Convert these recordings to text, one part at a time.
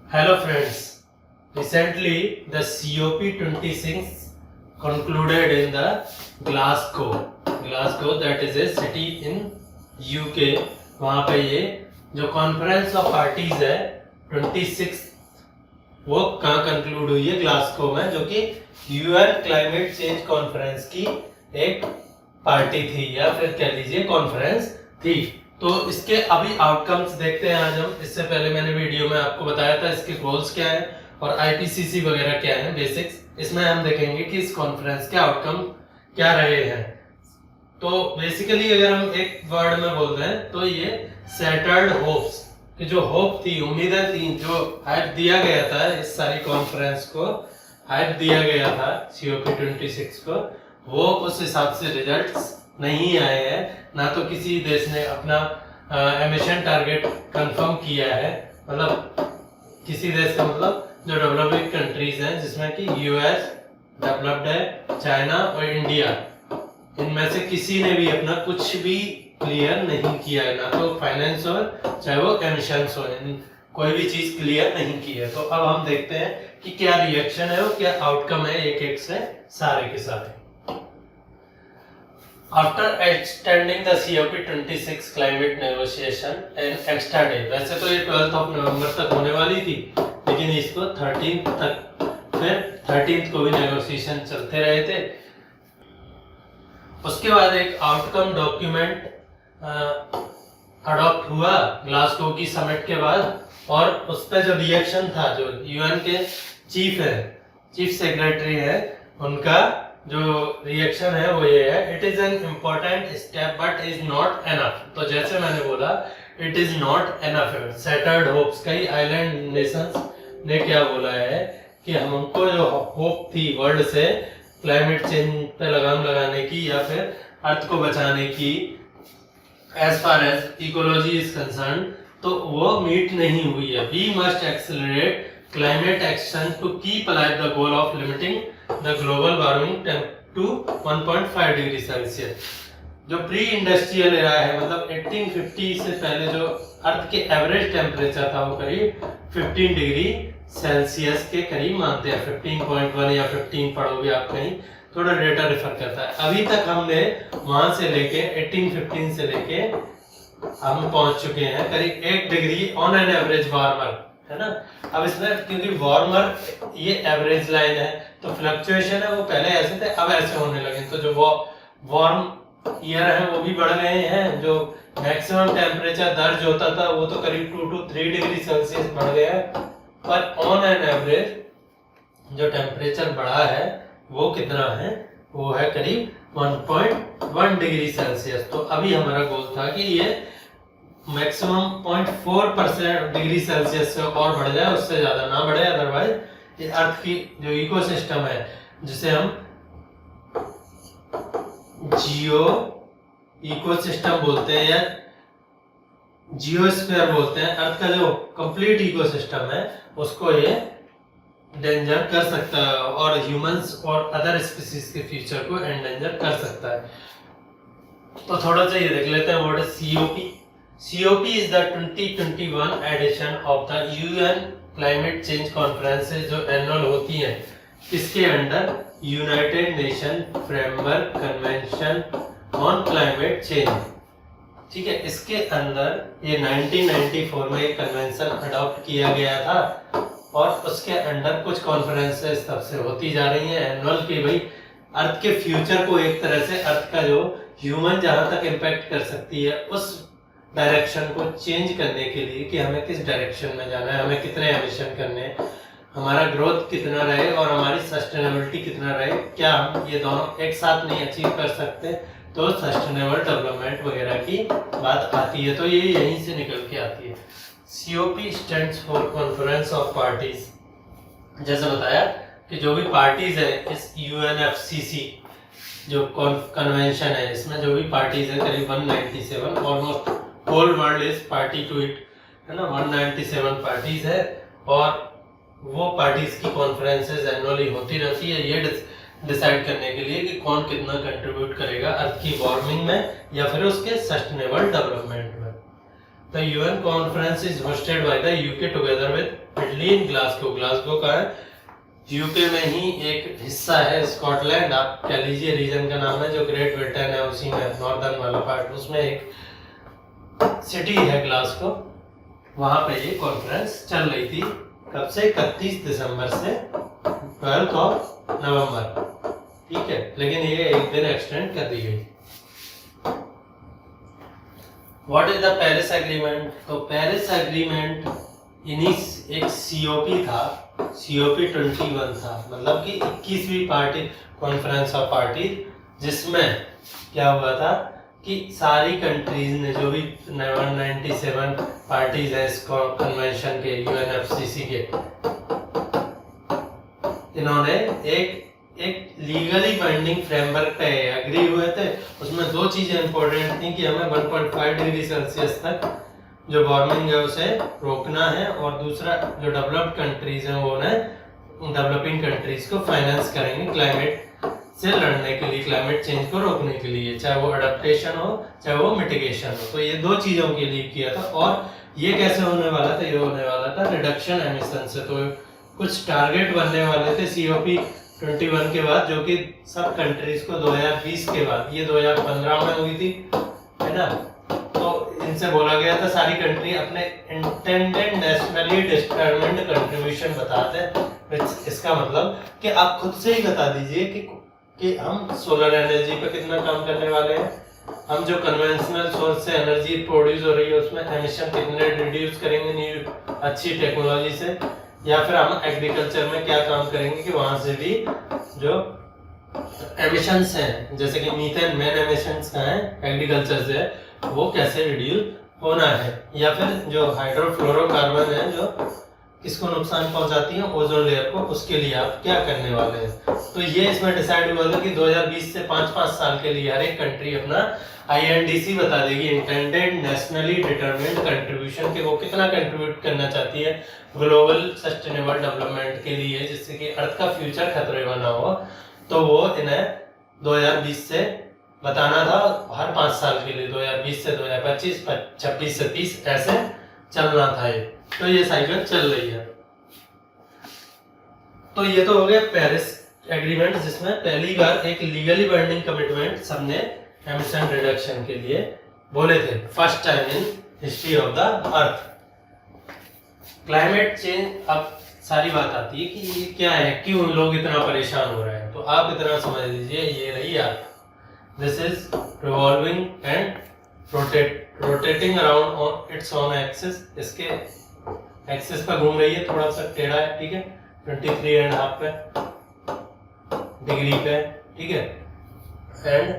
Hello friends, recently the COP26 concluded in the Glasgow that is a city in UK। वहाँ पे ये जो conference of parties है 26 वो कहाँ कंक्लूड हुई है, ग्लासगो में, जो कि यूएन क्लाइमेट चेंज कॉन्फ्रेंस की एक पार्टी थी या फिर कह लीजिए कॉन्फ्रेंस थी। तो इसके अभी आउटकम्स देखते हैं आज हम। इससे पहले मैंने वीडियो में आपको बताया था इसके गोल्स क्या है और आईपीसीसी वगैरह क्या है, बेसिक्स। इसमें हम देखेंगे कि इस कॉन्फ्रेंस के आउटकम क्या रहे हैं। तो बेसिकली अगर हम एक वर्ड में बोल रहे हैं तो ये सैटर्ड होप्स कि जो होप थी, उम्मीदें थी, जो हाइप दिया गया था इस सारी कॉन्फ्रेंस को, हाइप दिया गया था COP26 को, वो उस हिसाब से रिजल्ट्स नहीं आए हैं। ना तो किसी देश ने अपना एमिशन टारगेट कंफर्म किया है, मतलब किसी देश का मतलब जो डेवलपिंग कंट्रीज हैं जिसमें कि यूएस डेवलप्ड है, चाइना और इंडिया, इनमें से किसी ने भी अपना कुछ भी क्लियर नहीं किया है, ना तो फाइनेंस हो चाहे वो एमिशंस हो, कोई भी चीज क्लियर नहीं की है। तो अब हम देखते हैं कि क्या रिएक्शन है और क्या आउटकम है एक एक से सारे के सारे। After extending the COP26 climate negotiation an extra day, वैसे तो ये 12 नवंबर तक होने वाली थी, लेकिन इसको 13 तक, फिर 13 को भी नेगोशिएशन चलते रहे थे। उसके बाद एक आउटकम डॉक्यूमेंट अडॉप्ट हुआ ग्लासगो की समिट के बाद, और उस पर जो रिएक्शन था, जो यूएन के चीफ सेक्रेटरी है, उनका जो रिएक्शन है वो ये है, it is an important step but is not enough. तो जैसे मैंने बोला, it is not enough. Shattered hopes, कई आइलैंड नेशंस ने क्या बोला है कि हमको जो होप थी वर्ल्ड से क्लाइमेट चेंज पे लगाम लगाने की या फिर अर्थ को बचाने की, as far as ecology is concern, तो वो मीट नहीं हुई है। We must accelerate climate action to keep alive the goal of limiting the global warming to 1.5 degree Celsius. जो प्री इंडस्ट्रियल एरा है, मतलब 1850 से पहले जो अर्थ के एवरेज टेम्परेचर था वो करीब 15 डिग्री सेल्सियस के करीब मानते हैं। 15.1 या 15 पढ़ोगे आप कहीं, थोड़ा डेटा रेफर करता है। अभी तक हमने वहां से लेके 1815 से लेके हम पहुंच चुके हैं करीब 1 degree on an average warmer, है ना। अब इसमें क्योंकि वार्मर ये एवरेज लाइन है, तो फ्लक्चुएशन है वो पहले ऐसे थे, अब ऐसे होने लगे। तो जो वो वार्म ईयर है वो भी बढ़ गए हैं। जो मैक्सिमम टेम्परेचर दर्ज होता था वो तो करीब 2 to 3 डिग्री सेल्सियस बढ़ गया है, पर ऑन एन एवरेज जो टेम्परेचर बढ़ा है वो कितना है, वो है करीब 1.1 डिग्री सेल्सियस। तो अभी हमारा गोल था कि ये मैक्सिमम 0.4% डिग्री सेल्सियस से और बढ़ जाए, उससे ज्यादा ना बढ़े। अदरवाइज ये अर्थ की जो इकोसिस्टम है, जिसे हम जियो इकोसिस्टम बोलते हैं या जियोस्फीयर बोलते हैं, अर्थ का जो कंप्लीट इकोसिस्टम है, उसको ये डेंजर कर सकता है और ह्यूमंस और अदर स्पीसीज के फ्यूचर को एंडेंजर कर सकता है। तो थोड़ा सा ये देख लेते हैं what is COP। COP is the 2021 edition of the UN Climate Change Conferences जो एनुअल होती हैं। इसके under United nation framework convention on climate change, ठीक है। इसके अंदर ये 1994 में एक कन्वेंशन अडॉप्ट किया गया था और उसके अंडर कुछ कॉन्फ्रेंसेस तब से होती जा रही हैं एनुअल की। भाई अर्थ के फ्यूचर को एक तरह से, अर्थ का जो ह्यूमन जहां तक इम्पैक्ट कर सकती है उस डायरेक्शन को चेंज करने के लिए कि हमें किस डायरेक्शन में जाना है, हमें कितने एमिशन करने हैं, हमारा ग्रोथ कितना रहे और हमारी सस्टेनेबिलिटी कितना रहे, क्या हम ये दोनों एक साथ नहीं अचीव कर सकते, तो सस्टेनेबल डेवलपमेंट वगैरह की बात आती है। तो ये यहीं से निकल के आती है। COP stands for conference of parties. जैसे बताया कि जो भी पार्टीज है इस UNFCCC जो कन्वेंशन है, इसमें जो भी पार्टीज है करीब 197, almost whole world is party to it, है ना। 197 पार्टीज है और वो पार्टीज की कॉन्फ्रेंसेस एनुअली होती रहती है, ये डिसाइड करने के लिए कि कौन कितना कंट्रीब्यूट करेगा अर्थ की वार्मिंग में या फिर उसके सस्टेनेबल डेवलपमेंट में। The UN conference is hosted by the UK together with mainly in Glasgow. Glasgow का है यूके में ही एक हिस्सा है, स्कॉटलैंड आप कह लीजिए, रीजन का नाम है, जो ग्रेट ब्रिटेन है उसी में नॉर्दर्न वाला पार्ट, उसमें एक सिटी है ग्लासगो। वहां पे ये कॉन्फ्रेंस चल रही थी। कब से? 31 दिसंबर से 12 नवंबर, ठीक है, लेकिन ये एक दिन एक्सटेंड कर दी गई। What is the Paris agreement? तो पेरिस एग्रीमेंट एक सीओपी था, सीओपी 21 था, मतलब कि 21वीं पार्टी कॉन्फ्रेंस ऑफ पार्टी, जिसमें क्या हुआ था कि सारी कंट्रीज ने, जो भी 197 पार्टीज हैं इस कन्वेंशन के, यूएनएफसीसी के, इन्होंने एक लीगली बाइंडिंग फ्रेमवर्क पे एग्री हुए थे। उसमें दो चीजें इंपॉर्टेंट थी कि हमें 1.5 डिग्री सेल्सियस तक जो वार्मिंग है उसे रोकना है, और दूसरा जो डेवलप्ड कंट्रीज हैं वो डेवलपिंग कंट्रीज को फाइनेंस करेंगे क्लाइमेट से लड़ने के लिए, क्लाइमेट चेंज को रोकने के लिए, चाहे वो अडेप्टेशन हो चाहे वो मिटिगेशन हो। तो ये दो चीजों के लिए किया था। और ये कैसे होने वाला था? ये होने वाला था रिडक्शन एमिशन से। तो कुछ टारगेट बनने वाले थे सीओपी 21 के बाद, जो कि सब कंट्रीज को 2020 के बाद, ये 2015 में हुई थी, है ना, तो इनसे बोला गया था सारी कंट्री अपने इंटेंडेड नेशनली डिटरमाइंड कंट्रीब्यूशन बताते हैं। इसका मतलब कि आप खुद से ही बता दीजिए कि हम सोलर एनर्जी पे कितना काम करने वाले हैं, हम जो कन्वेंशनल सोर्स से एनर्जी प्रोड्यूस हो रही है उसमें एमिशन कितने रिड्यूस करेंगे न्यू अच्छी टेक्नोलॉजी से, या फिर हम एग्रीकल्चर में क्या काम करेंगे कि वहां से भी जो एमिशंस हैं, जैसे कि मीथेन मेन एमिशंस का है एग्रीकल्चर से, वो कैसे रिड्यूस होना है, या फिर जो हाइड्रोफ्लोरोकार्बन है जो किसको नुकसान पहुंचाती है, ओजोन लेयर को, उसके लिए आप क्या करने वाले हैं। तो ये इसमें डिसाइड हुआ था कि 2020 से 5-5 साल के लिए हर एक कंट्री अपना आईएनडीसी बता देगी, इंटेंडेड नेशनली डिटरमाइंड कंट्रीब्यूशन, के वो कितना कंट्रीब्यूट करना चाहती है ग्लोबल सस्टेनेबल डेवलपमेंट के लिए, जिससे कि अर्थ का फ्यूचर खतरे में ना हो। तो वो इन्हें 2020 से बताना था, हर 5 साल के लिए, 2020 से 2025, 26 से 30 ऐसे चलना था ये। तो ये साइकिल चल रही है। तो ये तो हो गया पेरिस एग्रीमेंट, जिसमें पहली बार एक लीगली बाइंडिंग कमिटमेंट सबने एमिशन रिडक्शन के लिए बोले थे, first time in history of the earth. Climate change, अब सारी बात आती है कि ये क्या है, क्यों लोग इतना परेशान हो रहे हैं। तो आप इतना समझ लीजिए, ये रही earth, this is revolving and rotating around on its own axis, इसके एक्सिस पर घूम रही है, थोड़ा सा टेढ़ा है, ठीक है, 23.5 पे डिग्री पे, ठीक है, and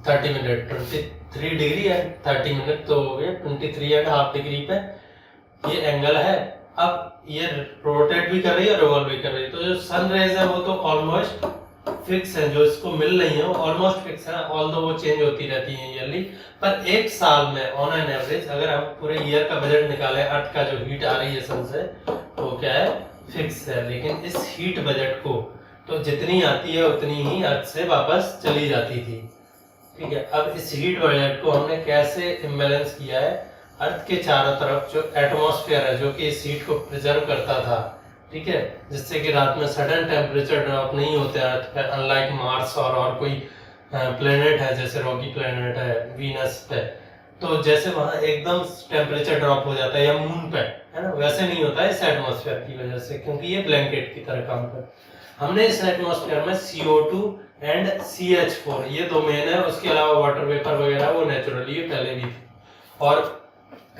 30 minute, 23 degree and 30 minute, तो हो गया 23.5 डिग्री पे ये एंगल है। अब ये रोटेट भी कर रही है, रिवॉल्व भी कर रही है। तो जो सन रेज है वो तो ऑलमोस्ट फिक्स है, जो इसको मिल रही है वो ऑलमोस्ट फिक्स है, ऑल्दो वो चेंज होती रहती है ईयरली। पर एक साल में ऑन एन एवरेज अगर हम पूरे ईयर का बजट निकालें, अर्थ का जो हीट आ रही है सन से, वो क्या है, फिक्स है। लेकिन इस हीट बजट को तो जितनी आती है उतनी ही अर्थ से वापस चली जाती थी, ठीक है। अब इस हीट बजट को हमने कैसे इम्बैलेंस किया है, अर्थ के चारों तरफ जो एटमॉस्फेयर है जो कि इस हीट को प्रिजर्व करता था, ठीक है, जिससे कि रात में सडन टेम्परेचर ड्रॉप नहीं होते अर्थ पे, अनलाइक मार्स और कोई प्लेनेट है जैसे रॉकी प्लेनेट है वीनस पे, तो जैसे वहाँ एकदम टेम्परेचर ड्रॉप हो जाता है, या मून पे, है ना, वैसे नहीं होता है इस एटमॉस्फेयर की वजह से, क्योंकि ये ब्लैंकेट की तरह काम करता है। हमने इस एटमॉस्फेयर में CO2 एंड CH4 ये दो मेन है, उसके अलावा वाटर वेपर वगैरह वो नेचुरली पहले भी थी, और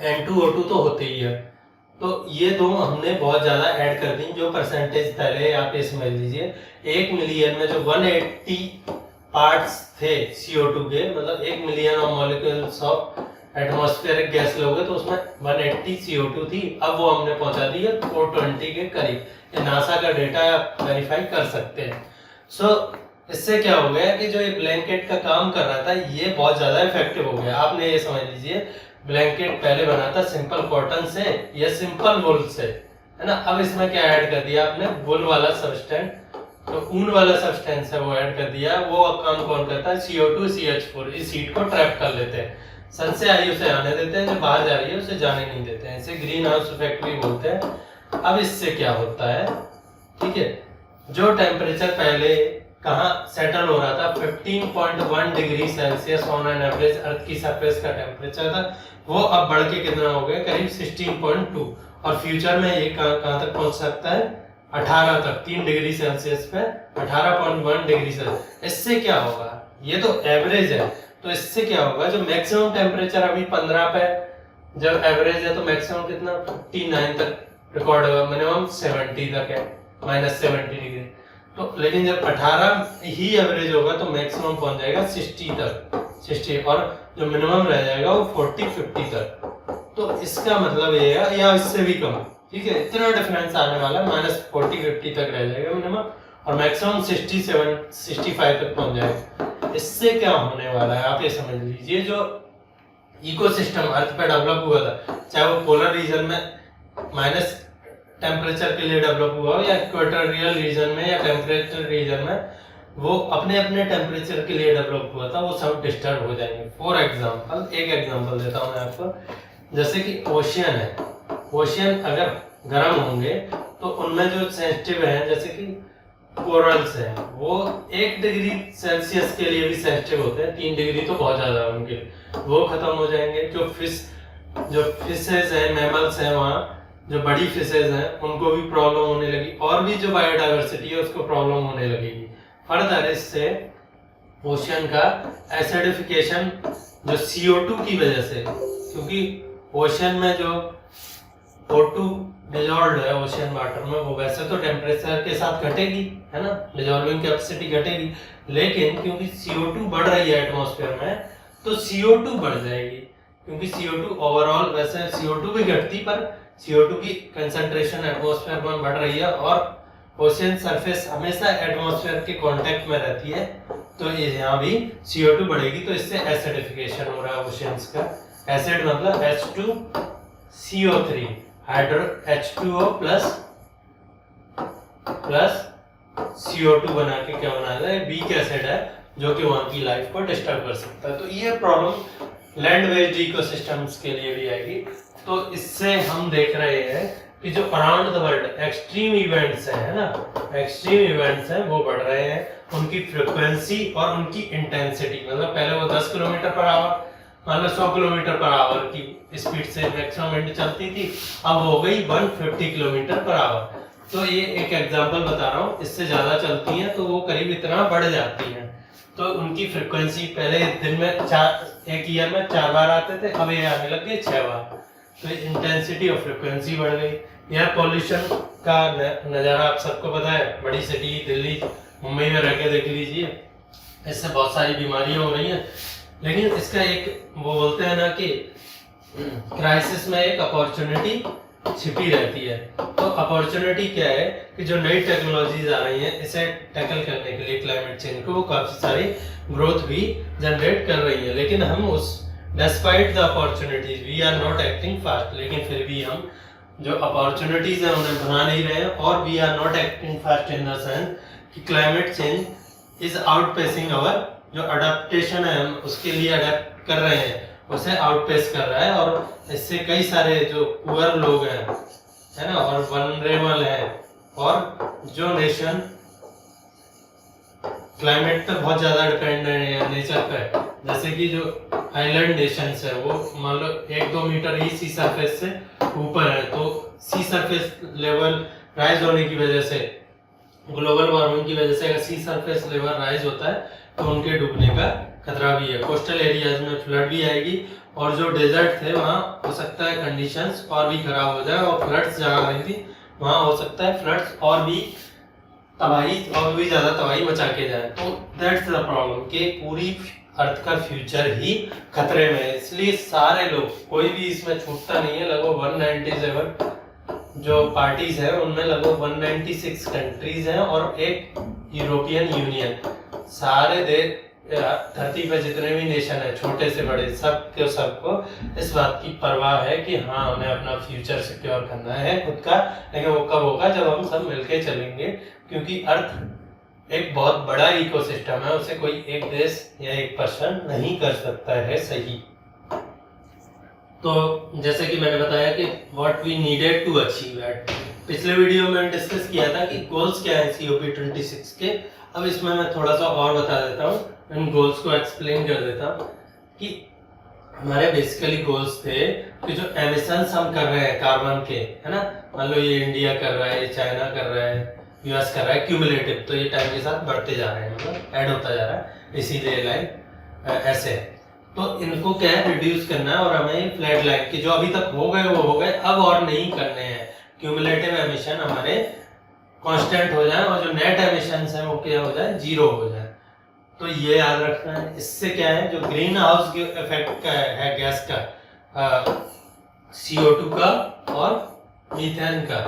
N2O2 तो होते ही है। तो ये दो हमने बहुत ज्यादा ऐड कर दी, जो परसेंटेज पहले आप ये समझ लीजिए, 1 मिलियन में जो 180 पार्ट्स थे CO2 के, मतलब 1 million of molecules of atmospheric gas लोगे तो उसमें 180 CO2 थी। अब वो हमने पहुंचा दी है 420 के करीब। ये नासा का डेटा आप वेरीफाई कर सकते हैं। इससे क्या हो गया कि जो ये ब्लैंकेट का काम कर रहा था ये बहुत ज्यादा इफेक्टिव हो गया। आपने ये समझ लीजिए, ब्लैंकेट पहले बना था सिंपल कॉटन से या सिंपल वुल से, है ना। अब इसमें क्या ऐड कर दिया आपने, वुल वाला सब्सटेंस, तो ऊन वाला सब्सटेंस है वो ऐड कर दिया। वो काम कौन करता है, CO2 CH4 इस हीट को ट्रैप कर लेते हैं, सन से आई उसे आने देते हैं, जो बाहर जा रही है उसे जाने नहीं देते हैं। इसे ग्रीन हाउस इफेक्ट भी बोलते हैं। अब इससे क्या होता है, ठीक है, जो टेम्परेचर पहले कहाँ सेटल हो रहा था 15.1 degree Celsius on an average earth की सरफेस का टेम्परेचर था, वो अब बढ़ के कितना हो गया, करीब 16.2, और फ्यूचर में ये कहाँ तक पहुंच सकता है, 18 तक, 3 डिग्री सेल्सियस पे 18.1 डिग्री सेल्सियस। इससे क्या होगा, ये तो एवरेज है, तो इससे क्या होगा, जो मैक्सिमम टेम्परेचर अभी 15 पे जब एवरेज है, तो मैक्सिमम कितना 59 तक रिकॉर्ड होगा, मिनिमम 70 तक है, -70 डिग्री। तो लेकिन जब 18 ही एवरेज होगा तो मैक्सिमम पहुंच जाएगा 60 तक, 60, और जो मिनिमम रह जाएगा वो 40-50 तक। तो इसका मतलब ये है, या इससे भी कम, ठीक है, इतना डिफरेंस आने वाला है, -40-50 तक रह जाएगा मिनिमम, और मैक्सिमम 67-65 तक पहुंच जाएगा। इससे क्या होने वाला है आप ये समझ लीजिए, जो इकोसिस्टम अर्थ पे डेवलप हुआ था, चाहे वो पोलर रीजन में माइनस टेम्परेचर के लिए डेवलप हुआ हो, या इक्वेटोरियल रीजन में या टेम्परेचर रीजन में वो अपने अपने टेम्परेचर के लिए डेवलप हुआ था, वो सब डिस्टर्ब हो जाएंगे। फॉर एग्जांपल, एक एग्जांपल देता हूँ मैं आपको, जैसे कि ओशियन है, ओशियन अगर गर्म होंगे तो उनमें जो सेंसिटिव है, जैसे कि कोरल्स हैं, वो 1 डिग्री सेल्सियस के लिए भी सेंसिटिव होते हैं, 3 डिग्री तो बहुत ज्यादा है उनके लिए, वो खत्म हो जाएंगे। जो फिशेज हैं, मैमल्स हैं, वहाँ जो बड़ी फिशेज हैं उनको भी प्रॉब्लम होने लगी, और भी जो बायोडाइवर्सिटी है उसको प्रॉब्लम होने लगेगी। फर्दर इससे ओशियन का एसिडिफिकेशन जो CO2 की वजह से, क्योंकि ओशियन में जो O2 डिजॉल्व है ओशियन वाटर में, वो वैसे तो टेम्परेचर के साथ घटेगी, है ना, डिजॉल्विंग कैपेसिटी घटेगी, लेकिन क्योंकि CO2 बढ़ रही है एटमॉस्फेयर में, तो CO2 बढ़ जाएगी, क्योंकि CO2 ओवरऑल, वैसे CO2 भी घटती, पर CO2 की कंसंट्रेशन एटमॉस्फेयर में बढ़ रही है, और ओशियन सरफेस हमेशा एटमॉस्फेयर के कांटेक्ट में रहती है, तो ये यहाँ भी CO2 बढ़ेगी, तो इससे एसिडिफिकेशन हो रहा है ओशियंस का। एसिड मतलब H2CO3, hydro H2O plus CO2 बना के क्या बना है, वीक एसिड है, जो कि वहाँ की लाइफ को डिस्टर्ब कर सकता है। तो ये प्रॉब्लम लैंड बेस्ड इकोसिस्टम्स के लिए भी आएगी। तो इससे हम देख रहे हैं कि जो around the world extreme events हैं, है ना, एक्सट्रीम इवेंट्स हैं, वो बढ़ रहे हैं, उनकी फ्रीक्वेंसी और उनकी इंटेंसिटी, मतलब पहले वो 10 किलोमीटर पर आवर, मतलब 100 किलोमीटर पर आवर की स्पीड से मैक्सिमम विंड चलती थी, अब हो गई 150 किलोमीटर पर आवर। तो ये एक एग्जांपल बता रहा हूँ, इससे ज्यादा चलती हैं तो वो करीब इतना बढ़ जाती हैं। तो उनकी फ्रीक्वेंसी पहले दिन में एक ईयर में 4 बार आते थे, अब ये आने लग गए 6 बार। तो इंटेंसिटी और फ्रीक्वेंसी बढ़ गई। यह पॉल्यूशन का नज़ारा आप सबको पता है, बड़ी सिटी दिल्ली मुंबई में रह के देख लीजिए, इससे बहुत सारी बीमारियां हो रही हैं। लेकिन इसका एक वो बोलते हैं ना कि क्राइसिस में एक अपॉर्चुनिटी छिपी रहती है। तो अपॉर्चुनिटी क्या है कि जो नई टेक्नोलॉजीज आ रही हैं, इसे टैकल करने के लिए क्लाइमेट चेंज को, वो काफ़ी सारी ग्रोथ भी जनरेट कर रही है। लेकिन हम उस despite the opportunities we are not acting fast, लेकिन फिर भी हम जो अपॉर्चुनिटीज हैं उन्हें बना नहीं रहे हैं, और we are not acting fast in the sense कि climate change is outpacing our, जो अडेप्टेशन है हम उसके लिए अडेप्ट कर रहे हैं, उसे आउटपेस कर रहा है। और इससे कई सारे जो पुअर लोग हैं, है ना, और वनरेबल हैं, और जो नेशन क्लाइमेट पे बहुत ज्यादा डिपेंडेंट है नेचर पे, जैसे कि जो आइलैंड नेशंस है, वो मान लो 1-2 मीटर ही सी सरफेस से ऊपर है, तो सी सरफेस लेवल राइज होने की वजह से, ग्लोबल वार्मिंग की वजह से अगर सी सरफेस लेवल राइज होता है तो उनके डूबने का खतरा भी है। कोस्टल एरियाज में फ्लड भी आएगी, और जो डेजर्ट थे वहाँ हो सकता है कंडीशंस और भी खराब हो जाए, और फ्लड्स जहाँ रही थी वहाँ हो सकता है फ्लड्स और भी तबाही, और भी ज्यादा तबाही मचा के जाए। तो दैट्स द प्रॉब्लम कि पूरी अर्थ का फ्यूचर ही खतरे में है। इसलिए सारे लोग, कोई भी इसमें छूटता नहीं है। लगभग 197 जो पार्टीज है उनमें लगभग 196 कंट्रीज हैं, और एक यूरोपियन यूनियन। सारे देश, धरती पर जितने भी नेशन है, छोटे से बड़े, सबको इस बात की परवाह है कि हाँ, हमें अपना फ्यूचर सिक्योर करना है खुद का। लेकिन वो कब होगा, जब हम सब मिलके चलेंगे, क्योंकि अर्थ एक बहुत बड़ा इकोसिस्टम है, उसे कोई एक देश या एक पर्सन नहीं कर सकता है सही। तो जैसे कि मैंने बताया कि what we needed to achieve that, पिछले वीडियो में डिस्कस किया था कि गोल्स क्या है COP26 के। अब इसमें मैं थोड़ा सा और बता देता हूँ, इन गोल्स को एक्सप्लेन कर देता हूँ कि हमारे बेसिकली गोल्स थे कि जो एमिशंस हम कर रहे हैं कार्बन के, है ना, मान लो ये इंडिया कर रहा है, ये चाइना कर रहा है, US कर रहा है, क्यूमुलेटिव, तो ये टाइम के साथ बढ़ते जा रहे हैं, मतलब ऐड होता जा रहा है, इसीलिए लाइन ऐसे है। तो इनको क्या है, रिड्यूस करना है और हमें फ्लैट लाइन के जो अभी तक हो गए वो हो गए, अब और नहीं करने हैं। क्यूमुलेटिव एमिशन हमारे कांस्टेंट हो जाए और जो नेट एमिशंस है वो क्या हो जाए, जीरो हो जाए। तो ये याद रखना है। इससे क्या है, जो ग्रीन हाउस इफेक्ट का है गैस का, CO2 का और मीथेन का,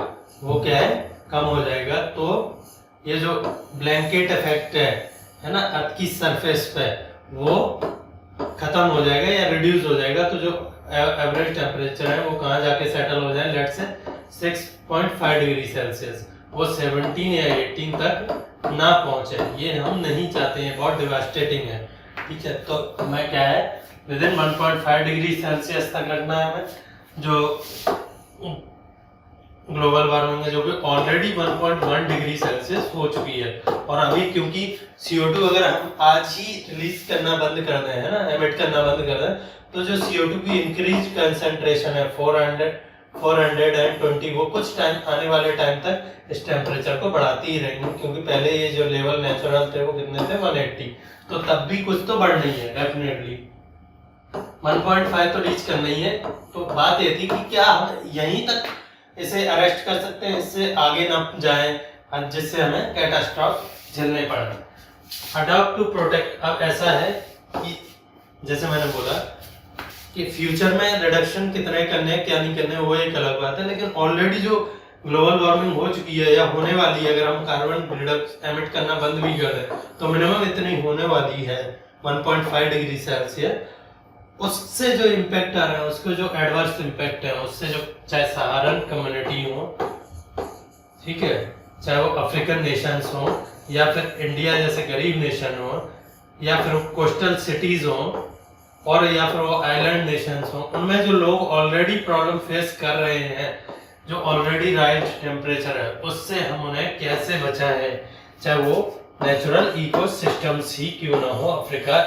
वो क्या है, कम हो जाएगा। तो ये जो ब्लैंकेट इफेक्ट है ना अर्थ की सरफेस पे, वो खत्म हो जाएगा या रिड्यूस हो जाएगा। तो जो एवरेज टेम्परेचर है वो कहाँ जाके सेटल हो जाए, लेट से 6.5 डिग्री सेल्सियस, वो 17 या 18 तक ना पहुंचे, ये हम नहीं चाहते हैं, बहुत डिवास्टेटिंग है। ठीक है, तो हमें क्या है, विद इन 1.5 डिग्री सेल्सियस तक रखना है हमें। जो ग्लोबल वार्मिंग है जो कि ऑलरेडी 1.1 डिग्री सेल्सियस हो चुकी है, और अभी क्योंकि CO2 अगर हम आज ही रिलीज करना बंद कर दें, है ना, एमिट करना बंद कर दें, तो जो CO2 की इंक्रीज कंसंट्रेशन है 420, वो कुछ टाइम आने वाले टाइम तक इस टेम्परेचर को बढ़ाती ही रहेंगे, क्योंकि पहले ये जो लेवल नेचुरल थे वो कितने थे, 180, तो तब भी कुछ तो बढ़ नहीं है, डेफिनेटली 1.5 तो रीच करना ही है। तो बात ये थी कि क्या हम यहीं तक इसे अरेस्ट कर सकते हैं, इससे आगे ना जाए जिससे हमें कैटास्ट्रॉफ झेलने पड़े। अडॉप्ट टू प्रोटेक्ट, अब ऐसा है कि जैसे मैंने बोला कि फ्यूचर में रिडक्शन कितने करने हैं क्या नहीं करने हैं वो एक अलग बात है, लेकिन ऑलरेडी जो ग्लोबल वार्मिंग हो चुकी है या होने वाली है, अगर हम कार्बन रिडक्शन एमिट करना बंद भी कर दें तो मिनिमम इतनी होने वाली है 1.5 डिग्री सेल्सियस। उससे जो इम्पैक्ट आ रहा है, उसको जो एडवर्स इम्पैक्ट है, उससे जो चाहे सहारन कम्युनिटी हो, ठीक है, चाहे वो अफ्रीकन नेशंस हो या फिर इंडिया जैसे गरीब नेशन हो, या फिर कोस्टल सिटीज हो, और या फिर वो आइलैंड नेशंस हो, उनमें जो लोग ऑलरेडी प्रॉब्लम फेस कर रहे हैं, जो ऑलरेडी राइज टेम्परेचर है, उससे हम उन्हें कैसे बचाएं, चाहे वो नेचुरल इकोसिस्टम्स ही क्यों ना हो, अफ्रीका,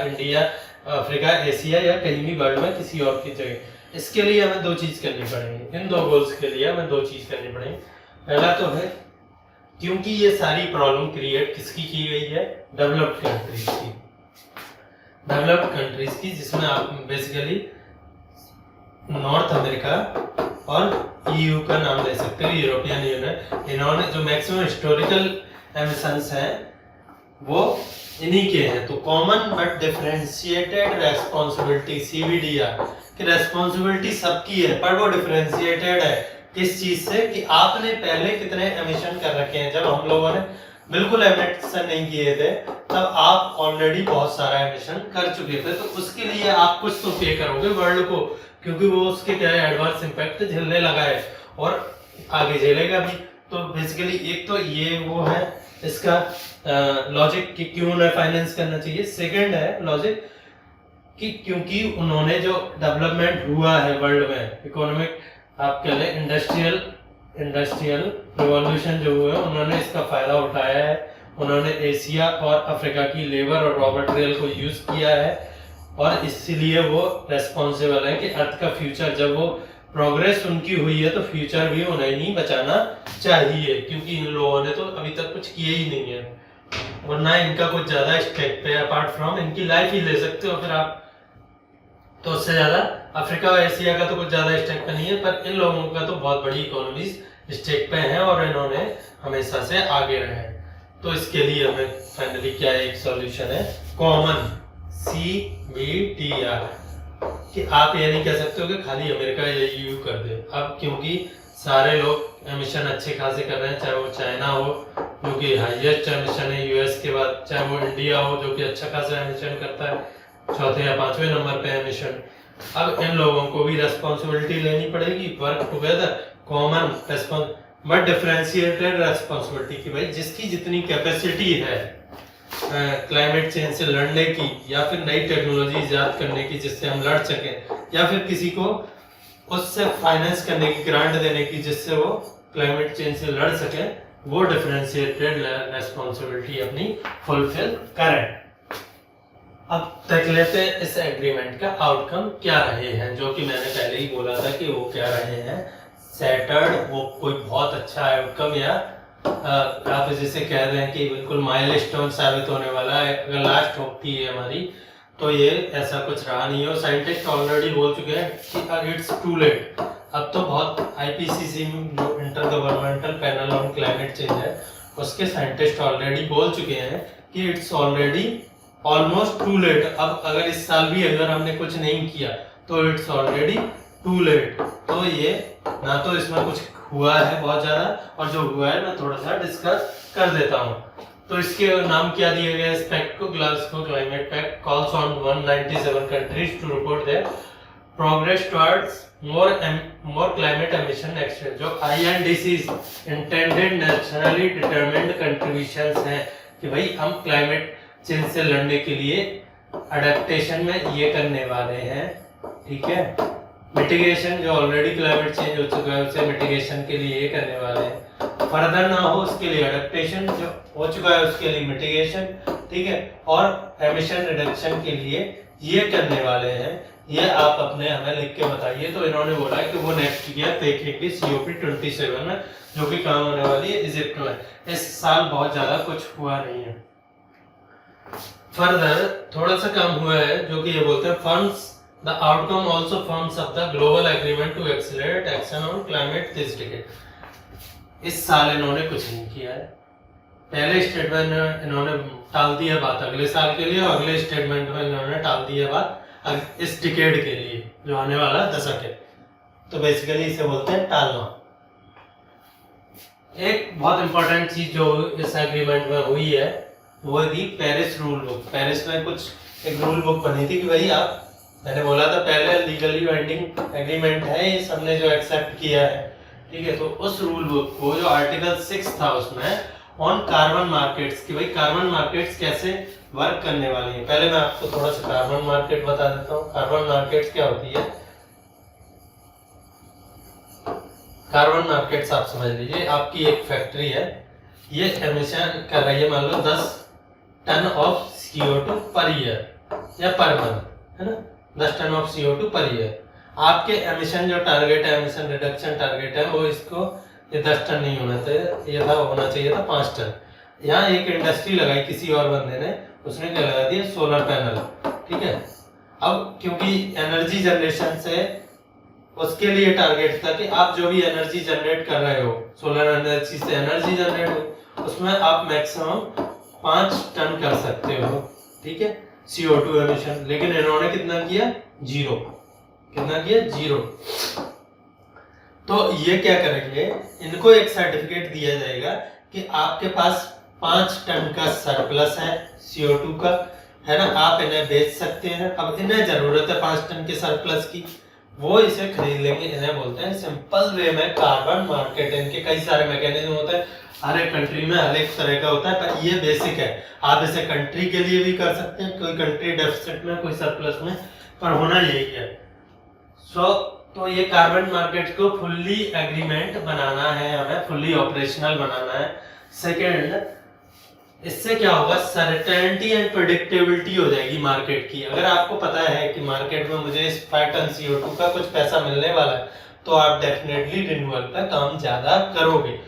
एशिया या कहीं भी वर्ल्ड में किसी और की जगह। इसके लिए हमें दो चीज करनी पड़ेगी, इन दो गोल्स के लिए हमें दो चीज करनी पड़ेगी। पहला तो है, क्योंकि ये सारी प्रॉब्लम क्रिएट किसकी की गई है, डेवलप्ड कंट्रीज की, जिसमें आप बेसिकली नॉर्थ अमेरिका और EU का नाम ले सकते हो, यूरोपियन यूनियन। इन्होंने जो मैक्सिमम हिस्टोरिकल एमिशंस हैं वो इन्हीं के हैं। तो common but differentiated responsibility, CBDR की रेस्पॉन्सिबिलिटी सबकी है, पर वो डिफरेंशिएटेड है किस चीज से, कि आपने पहले कितने एमिशन कर रखे हैं। जब हम लोगों ने बिल्कुल एमिशन नहीं किए थे तब आप ऑलरेडी बहुत सारा एमिशन कर चुके थे, तो उसके लिए आप कुछ तो पे करोगे वर्ल्ड को, क्योंकि वो उसके क्या है, एडवर्स इम्पैक्ट झेलने लगा है और आगे झेलेगा भी। तो बेसिकली एक तो ये वो है इसका लॉजिक कि क्यों उन्हें फाइनेंस करना चाहिए। सेकंड है लॉजिक कि क्योंकि उन्होंने जो डेवलपमेंट हुआ है वर्ल्ड में, इकोनॉमिक आप कह लें इंडस्ट्रियल रिवॉल्यूशन जो हुआ है, उन्होंने इसका फायदा उठाया है। उन्होंने एशिया और अफ्रीका की लेबर और रॉ मटेरियल को यूज किया है, और इसीलिए वो रेस्पॉन्सिबल है कि अर्थ का फ्यूचर, जब वो प्रोग्रेस उनकी हुई है तो फ्यूचर भी उन्हें ही बचाना चाहिए, क्योंकि इन लोगों ने तो अभी तक कुछ किया ही नहीं है, और ना इनका कुछ ज्यादा स्टेक पे, अपार्ट फ्रॉम इनकी लाइफ ही ले सकते हो फिर आप, तो उससे ज्यादा अफ्रीका और एशिया का तो कुछ ज्यादा स्टेक पे नहीं है, पर इन लोगों का तो बहुत बड़ी इकोनॉमीज स्टेक पे है और इन्होंने हमेशा से आगे रहे हैं। तो इसके लिए हमें फाइनली क्या एक सॉल्यूशन है, कॉमन CBDR, कि आप ये नहीं कह सकते हो कि खाली अमेरिका या EU कर दे। अब क्योंकि सारे लोग एमिशन अच्छे खासे कर रहे हैं, चाहे वो चाइना हो जो कि हाईएस्ट एमिशन है US के बाद, चाहे वो इंडिया हो जो कि अच्छा खासा एमिशन करता है, चौथे या पांचवें नंबर पे एमिशन। अब इन लोगों को भी रेस्पॉन्सिबिलिटी लेनी पड़ेगी, work together, common but differentiated responsibility, की भाई जिसकी जितनी कैपेसिटी है क्लाइमेट चेंज से लड़ने की, या फिर नई टेक्नोलॉजी इजाद करने की जिससे हम लड़ सकें, या फिर किसी को उससे फाइनेंस करने की, ग्रांट देने की जिससे वो क्लाइमेट चेंज से लड़ सके वो डिफरेंशिएटेड रेस्पॉन्सिबिलिटी अपनी फुलफिल करें। अब देख लेते हैं इस एग्रीमेंट का आउटकम क्या रहे हैं, जो कि मैंने पहले ही बोला था कि वो क्या रहे हैं। सेटर्ड वो कोई बहुत अच्छा आउटकम या आप जिसे कह रहे हैं कि बिल्कुल माइलस्टोन साबित होने वाला है, अगर लास्ट होप थी हमारी, तो ये ऐसा कुछ रहा नहीं है। साइंटिस्ट ऑलरेडी बोल चुके हैं कि इट्स टू लेट। अब तो बहुत IPCC जो inter governmental panel on climate change है, उसके साइंटिस्ट ऑलरेडी बोल चुके हैं कि it's already almost too late. अब अगर इस साल भी अगर हमने कुछ नहीं किया तो इट्स ऑलरेडी टू लेट। तो ये ना तो इसमें कुछ हुआ है बहुत ज्यादा, और जो हुआ है मैं थोड़ा सा डिस्कस कर देता हूँ। तो इसके नाम क्या दिए गए इस पैक्ट को, Glasgow climate pact calls on 197 countries to report their progress towards more climate emission action। जो INDCs intended nationally determined contributions हैं कि भाई हम क्लाइमेट चेंज से लड़ने के लिए अडेप्टेशन में ये करने वाले हैं, ठीक है। मिटिगेशन जो ऑलरेडी क्लाइमेट चेंज हो चुका है उसे मिटिगेशन के लिए ये करने वाले हैं, फर्दर ना हो उसके लिए अडेप्टेशन, जो हो चुका है उसके लिए मिटिगेशन, ठीक है, और एमिशन रिडक्शन के लिए ये करने वाले हैं। ये आप अपने हमें लिख के बताइए। तो इन्होंने बोला है कि वो नेक्स्ट ईयर देखेंगे COP27 में, जो कि काम होने वाली है इजिप्ट में। इस साल बहुत ज्यादा कुछ हुआ नहीं है। फर्दर थोड़ा सा काम हुआ है जो कि ये बोलते हैं funds the outcome also funds of the global agreement to accelerate action on climate this decade. इस साल इन्होंने कुछ नहीं किया है। पहले स्टेटमेंट में इन्होंने टाल दिया बात अगले साल के लिए, और अगले स्टेटमेंट में इन्होंने टाल दिया बात इस डिकेड के लिए जो आने वाला दशक है। तो बेसिकली इसे बोलते हैं टालना। एक बहुत इंपॉर्टेंट चीज जो इस एग्रीमेंट में हुई है वो थी पेरिस रूल बुक। पेरिस में कुछ एक रूल बुक बनी थी कि भाई आप, मैंने बोला था पहले लीगली बाइंडिंग एग्रीमेंट है, ये सबने जो एक्सेप्ट किया है, ठीक है। तो उस रूल बुक को जो आर्टिकल 6 था उसमें ऑन कार्बन मार्केट्स, कि भाई कार्बन मार्केट्स कैसे वर्क करने वाली है। पहले मैं आपको थोड़ा सा कार्बन मार्केट बता देता हूँ। कार्बन मार्केट्स क्या होती है। कार्बन मार्केट्स आप समझ लीजिए, आपकी एक फैक्ट्री है, ये एमिशन कर रही है मान लो 10 ton of CO2 per year या पर मंथ, है ना, 10 ton of CO2 per year. आपके एमिशन जो टारगेट है, एमिशन रिडक्शन टारगेट है, वो इसको ये 10 टन नहीं होना चाहिए, ये था होना चाहिए था 5 टन। यहाँ एक इंडस्ट्री लगाई किसी और बंदे ने, उसने क्या लगा दिया, सोलर पैनल, ठीक है। अब क्योंकि एनर्जी जनरेशन से उसके लिए टारगेट था कि आप जो भी एनर्जी जनरेट कर रहे हो, सोलर एनर्जी से एनर्जी जनरेट हो, उसमें आप मैक्सिमम 5 टन कर सकते हो, ठीक है, CO2 एमिशन। लेकिन इन्होंने कितना किया, 0। कितना किया, 0। तो ये क्या करेंगे, इनको एक सर्टिफिकेट दिया जाएगा कि आपके पास 5 टन का सरप्लस है CO2 का, है ना, आप इन्हें बेच सकते हैं। अब इन्हें जरूरत है 5 टन के सरप्लस की, वो इसे खरीद लेंगे। इन्हें बोलते हैं सिंपल वे में कार्बन मार्केट। इनके कई सारे मैकेनिज्म होते हैं, हर एक कंट्री में हर एक तरह का होता है, पर ये बेसिक है। आप इसे कंट्री के लिए भी कर सकते हैं, कोई कंट्री डेफिसिट में, कोई सरप्लस में, पर होना यही है। तो ये कार्बन मार्केट को फुल्ली एग्रीमेंट बनाना है, हमें फुल्ली ऑपरेशनल बनाना है। सेकेंड, इससे क्या होगा, सर्टेनिटी एंड प्रेडिक्टेबिलिटी हो जाएगी मार्केट की। अगर आपको पता है कि मार्केट में मुझे इस 5 टन CO2 का कुछ पैसा मिलने वाला है, तो आप डेफिनेटली रिन्यूअल पे काम ज्यादा करोगे।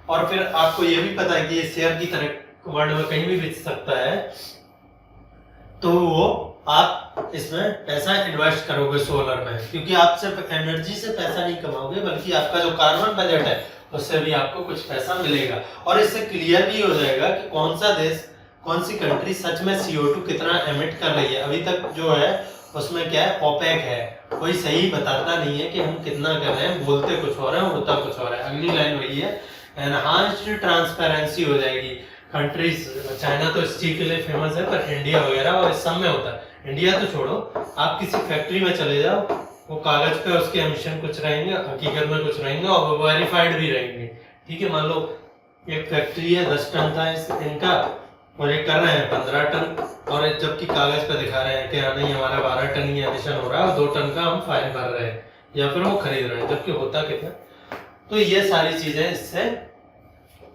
और फिर आपको ये भी पता है कि ये शेयर की तरह वर्ल्ड में कहीं भी बिक सकता है, तो वो आप इसमें पैसा इन्वेस्ट करोगे सोलर में, क्योंकि आप सिर्फ एनर्जी से पैसा नहीं कमाओगे, बल्कि आपका जो कार्बन बजट है उससे भी आपको कुछ पैसा मिलेगा। और इससे क्लियर भी हो जाएगा कि कौन सा देश, कौन सी कंट्री सच में CO2 कितना एमिट कर रही है। अभी तक जो है उसमें क्या है, ओपेक है, कोई सही बताता नहीं है कि हम कितना कर रहे हैं, बोलते कुछ और है, होता कुछ और है। अगली लाइन वही है, एनहांस्ड ट्रांसपेरेंसी हो जाएगी। कंट्रीज, चाइना तो इस चीज के लिए फेमस है, पर इंडिया वगैरह और इस सब में होता है। इंडिया तो छोड़ो, आप किसी फैक्ट्री में चले जाओ, वो कागज पे उसके एमिशन कुछ रहेंगे, हकीकत में कुछ रहेंगे, और वो वेरीफाइड भी रहेंगे, ठीक है। मान लो एक फैक्ट्री है, 10 टन था इनका, और ये कर रहे हैं 15 टन, और जबकि कागज पे दिखा रहे हैं कि नहीं हमारा 12 टन ही एमिशन हो रहा है, और 2 टन का हम फाइन भर रहे हैं, या फिर वो खरीद रहे हैं, जबकि होता कितना। तो ये सारी चीजें इससे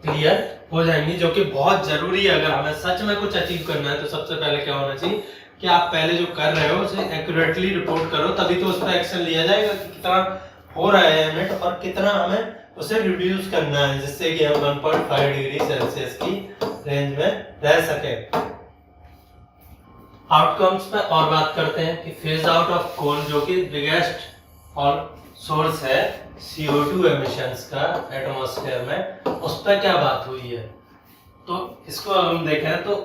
क्लियर हो जाएंगी, जो कि बहुत जरूरी है। अगर हमें सच में कुछ अचीव करना है तो सबसे पहले क्या होना चाहिए कि आप पहले जो कर रहे हो उसे एक्यूरेटली रिपोर्ट करो, तभी तो उस पर एक्शन लिया जाएगा कि कितना हो रहा है एमिट और कितना हमें उसे रिड्यूस करना है, जिससे कि हम 1.5 डिग्री सेल्सियस की रेंज में रह सके। आउटकम्स पे और बात करते हैं कि फेज आउट ऑफ कोल, जो कि बिगेस्ट और सोर्स है CO2 एमिशंस का एटमॉस्फेयर में, उस पर क्या बात हुई है। तो इसको हम देखें तो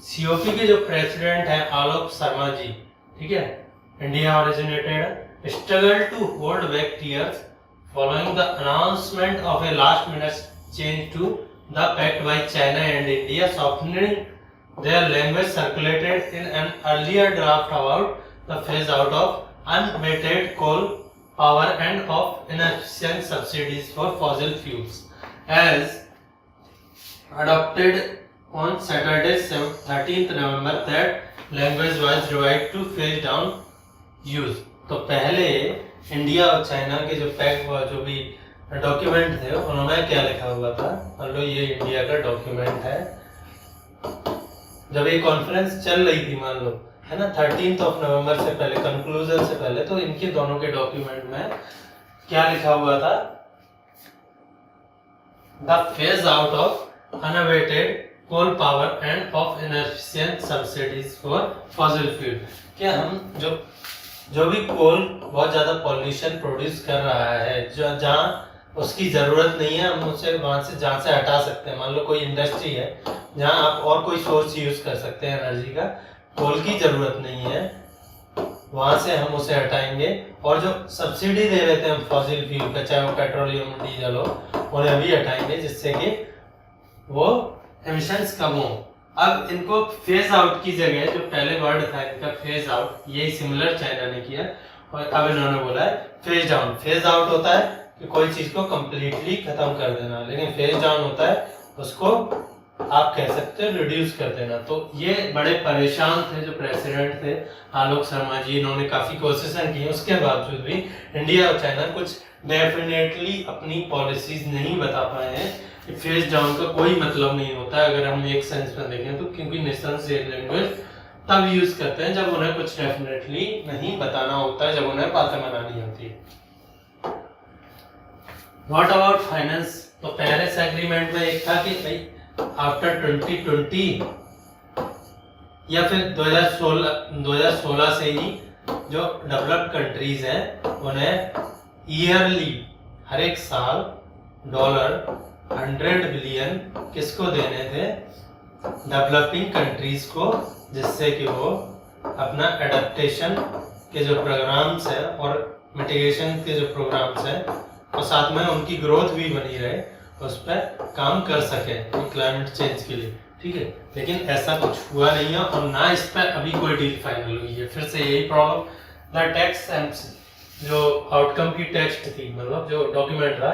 COP के जो प्रेसिडेंट है आलोक शर्मा जी, ठीक है, India originated, struggle to hold back tears following the announcement of a last minute change to the pact by China and India, softening their language circulated in an earlier draft about the phase out of unabated coal power and of inefficient subsidies for fossil fuels as adopted on Saturday 13th November. That language was revised to phase down use. तो पहले India और China के जो pact जो भी document थे उन्होंने क्या लिखा हुआ था, मान लो ये इंडिया का डॉक्यूमेंट है, जब ये कॉन्फ्रेंस चल रही थी मान लो, है ना, 13 नवंबर से पहले, कंक्लूजन से पहले, तो इनके दोनों के डॉक्यूमेंट में क्या लिखा हुआ था, the phase out of unabated coal power and of inefficient subsidies for fossil fuel. क्या हम जो भी कोल बहुत ज्यादा पॉल्यूशन प्रोड्यूस कर रहा है, जो जहाँ उसकी जरूरत नहीं है, हम उसे जहाँ से हटा सकते हैं। मान लो कोई इंडस्ट्री है जहाँ आप और कोई सोर्स यूज कर सकते हैं एनर्जी का, कोल की जरूरत नहीं है, वहां से हम उसे हटाएंगे। और जो सब्सिडी दे रहे थे हम फॉसिल फ्यूल का, चाहे वो पेट्रोलियम डीजल हो, उन्हें भी हटाएंगे, जिससे कि वो एमिशंस कम हो। अब इनको फेज आउट की जगह जो पहले वर्ड था इनका फेज आउट, यही सिमिलर चाइना ने किया, और अब इन्होंने बोला है फेज डाउन। फेज आउट होता है कि कोई चीज को कंप्लीटली खत्म कर देना, लेकिन फेज डाउन होता है उसको आप कह सकते हो रिड्यूस कर देना। तो ये बड़े परेशान थे जो प्रेसिडेंट थे आलोक शर्मा जी, इन्होंने काफी कोशिशें की, उसके बावजूद भी इंडिया और चाइना कुछ डेफिनेटली अपनी पॉलिसीज नहीं बता पाए हैं कि फेज डाउन का कोई मतलब नहीं होता है। अगर हम एक सेंस में देखें तो, क्योंकि नेशंस ये लैंग्वेज तब यूज करते हैं जब उन्हें कुछ डेफिनेटली नहीं बताना होता है, जब उन्हें बातें बनानी होती है। व्हाट अबाउट फाइनेंस, तो पेरिस एग्रीमेंट में एक था कि भाई आफ्टर 2020 या फिर 2016 से ही जो डेवलप्ड कंट्रीज हैं उन्हें ईयरली हर एक साल $100 बिलियन किसको देने थे, डेवलपिंग कंट्रीज को, जिससे कि वो अपना एडेप्टेशन के जो प्रोग्राम्स हैं और मिटिगेशन के जो प्रोग्राम्स हैं और साथ में उनकी ग्रोथ भी बनी रहे, उस पर काम कर सके क्लाइमेट चेंज के लिए, ठीक है। लेकिन ऐसा कुछ हुआ नहीं है और ना इस पर अभी कोई डील फाइनल हुई है। फिर से यही प्रॉब्लम, द टेक्स्ट जो आउटकम की टेक्स्ट थी, मतलब जो डॉक्यूमेंट था,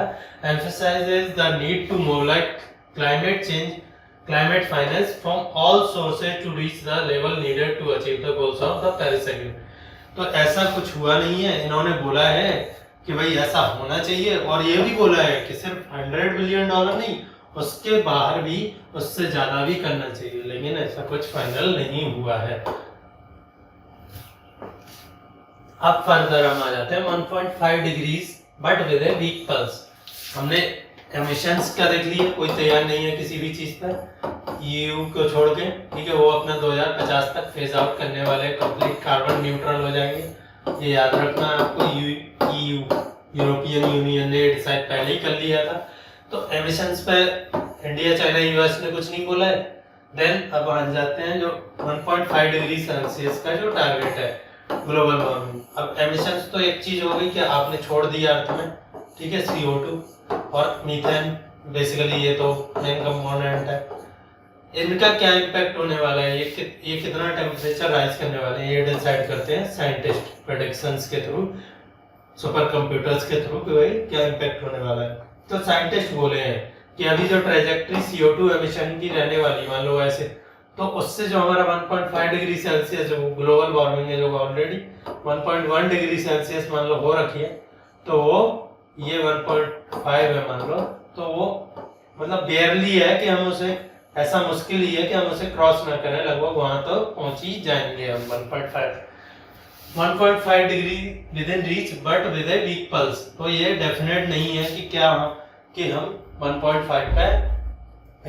emphasizes the need to mobilize climate finance from all sources to reach the level needed to achieve the goals of the Paris Agreement। तो ऐसा कुछ हुआ नहीं है, इन्होंने बोला है कि भाई ऐसा होना चाहिए, और ये भी बोला है कि सिर्फ $100 बिलियन नहीं, उसके बाहर भी उससे ज्यादा भी करना चाहिए, लेकिन ऐसा कुछ फाइनल नहीं हुआ है। अब फर्दर हम आ जाते हैं 1.5 degrees but with a week pulse. हमने एमिशंस का देख लिया, कोई तैयार नहीं है किसी भी चीज पर EU को छोड़ के, ठीक है, वो अपना 2050 तक फेज आउट करने वाले, कंप्लीट कार्बन न्यूट्रल हो जाएंगे। ये याद रखना आपको, EU यूरोपियन यूनियन ने डिसाइड पहले ही कर लिया था। तो एमिशंस पे इंडिया, चाइना, US ने कुछ नहीं बोला है। देन अब आ जाते हैं जो 1.5 डिग्री सेल्सियस का जो टारगेट है ग्लोबल वार्मिंग। अब एमिशंस तो एक चीज हो गई कि आपने छोड़ दिया अर्थ में, ठीक है, CO2 और मीथेन, बेसिकली ये तो मेन कंपोनेंट है। इनका क्या इम्पैक्ट होने वाला है, ये कितना टेम्परेचर राइज करने वाले हैं, ये डिसाइड करते हैं साइंटिस्ट प्रेडिक्शंस के थ्रू, सुपर कंप्यूटर्स के थ्रू कि भाई क्या इम्पैक्ट होने वाला है। तो साइंटिस्ट बोले हैं कि अभी जो ट्रेजेक्टरी CO2 एमिशन की रहने वाली, मान लो ऐसे, तो उससे जो हमारा 1.5 डिग्री सेल्सियस जो ग्लोबल वार्मिंग है, जो ऑलरेडी 1.1 डिग्री सेल्सियस मान लो हो रखी है, तो वो ये 1.5 है मान लो, तो वो मतलब बेयरली है कि हम उसे, ऐसा मुश्किल ही है कि हम उसे क्रॉस ना करें, लगभग वहां तो पहुंच ही जाएंगे हम 1.5 degree with in reach but with a week pulse. तो ये डेफिनेट नहीं है कि क्या कि हम 1.5 पे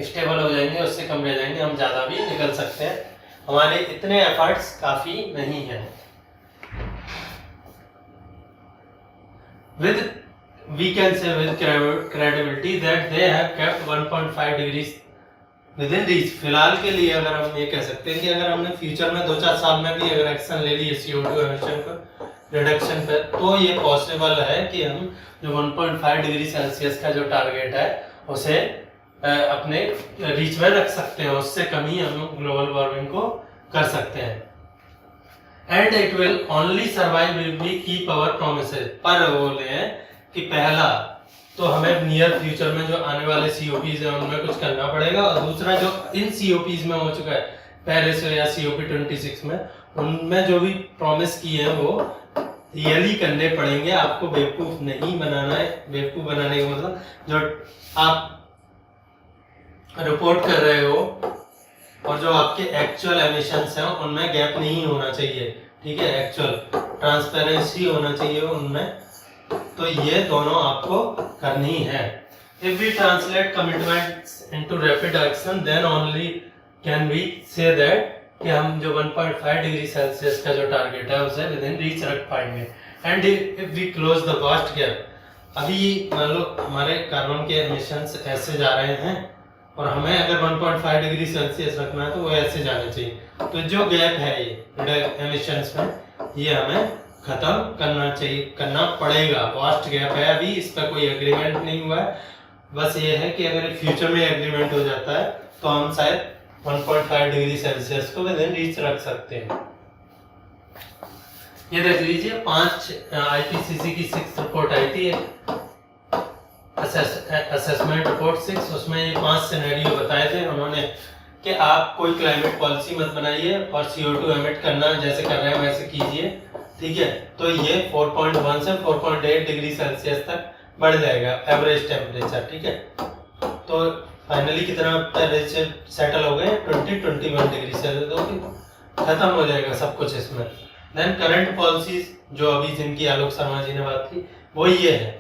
स्टेबल हो जाएंगे, उससे कम रह जाएंगे, हम ज़्यादा भी निकल सकते हैं, हमारे इतने एफर्ट्स काफ़ी नहीं हैं। With we can say with credibility that they have kept 1.5 degrees within reach। फिलहाल के लिए अगर हम ये कह सकते हैं कि अगर हमने फ्यूचर में 2-4 साल में भी अगर एक्शन ले लिए CO2 एमिशन को रिडक्शन पर, तो ये पॉसिबल है कि हम जो 1.5 डिग्री सेल्सियस का जो टारगेट है उसे अपने रीच में रख सकते हैं, उससे कम ही हम ग्लोबल वार्मिंग को कर सकते हैं। And it will only survive if we keep our promises. पर बोले हैं कि पहला तो हमें नियर फ्यूचर में जो आने वाले COPs हैं उनमें कुछ करना पड़ेगा, और दूसरा जो इन COPs में हो चुका है पेरिस या COP26 में, उनमें जो भी प्रॉमिस किए हैं वो रियली करने पड़ेंगे। आपको बेवकूफ नहीं बनाना है। बेवकूफ बनाने का मतलब जो आप रिपोर्ट कर रहे हो और जो आपके एक्चुअल एमिशंस हैं उनमें गैप नहीं होना चाहिए, ठीक है, एक्चुअल ट्रांसपेरेंसी होना चाहिए उनमें। तो ये दोनों आपको करनी है। If we translate commitments into rapid action then only can we say that कि हम जो 1.5 डिग्री सेल्सियस का जो टारगेट है उसे विद इन रीच रख पाएंगे। And if we close the vast gap, अभी मान लो हमारे कार्बन के एमिशंस ऐसे जा रहे हैं और हमें अगर 1.5 डिग्री सेल्सियस रखना है तो वो ऐसे जाने चाहिए। तो जो गैप है ये एमिशंस में, ये हमें खत्म करना पड़ेगा। वास्ट गैप है, अभी इस पर कोई एग्रीमेंट नहीं हुआ है। बस ये है कि अगर फ्यूचर में एग्रीमेंट हो जाता है तो हम शायद 1.5 डिग्री सेल्सियस को विद इन रीच रख सकते हैं। ये देख लीजिए 5 IPCC की 6th रिपोर्ट आई थी, असेसमेंट रिपोर्ट 6, उसमें ये 5 सिनेरियो बताए थे उन्होंने कि आप कोई क्लाइमेट पॉलिसी मत बनाइए और CO2 एमिट करना जैसे कर रहे हैं वैसे कीजिए, ठीक है। तो ये 4.1 से 4.8 डिग्री सेल्सियस तक बढ़ जाएगा एवरेज टेम्परेचर, ठीक है। तो फाइनली कितना टेम्परेचर सेटल हो गए 20-21 डिग्री सेल्सियस, तो खत्म हो जाएगा सब कुछ इसमें। देन करंट पॉलिसीज जो अभी जिनकी आलोक शर्मा जी ने बात की, वो ये है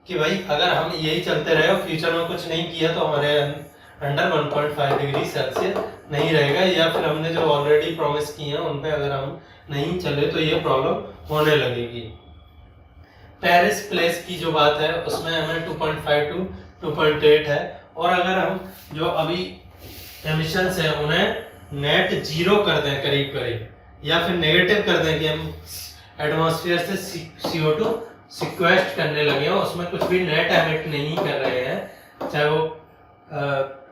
कि भाई अगर हम यही चलते रहे और फ्यूचर में कुछ नहीं किया तो हमारे अंडर 1.5 डिग्री सेल्सियस नहीं रहेगा, या फिर हमने जो ऑलरेडी प्रॉमिस किए हैं उन पे अगर हम नहीं चले तो ये प्रॉब्लम होने लगेगी। पेरिस प्लेस की जो बात है उसमें हमें 2.5 to 2.8 है, और अगर हम जो अभी एमिशंस है उन्हें नेट जीरो कर दें करीब करीब, या फिर नेगेटिव कर दें कि हम एटमॉस्फेयर से CO2 सिक्वेस्ट करने लगे हैं, उसमें कुछ भी नेट एमिट नहीं कर रहे हैं, चाहे वो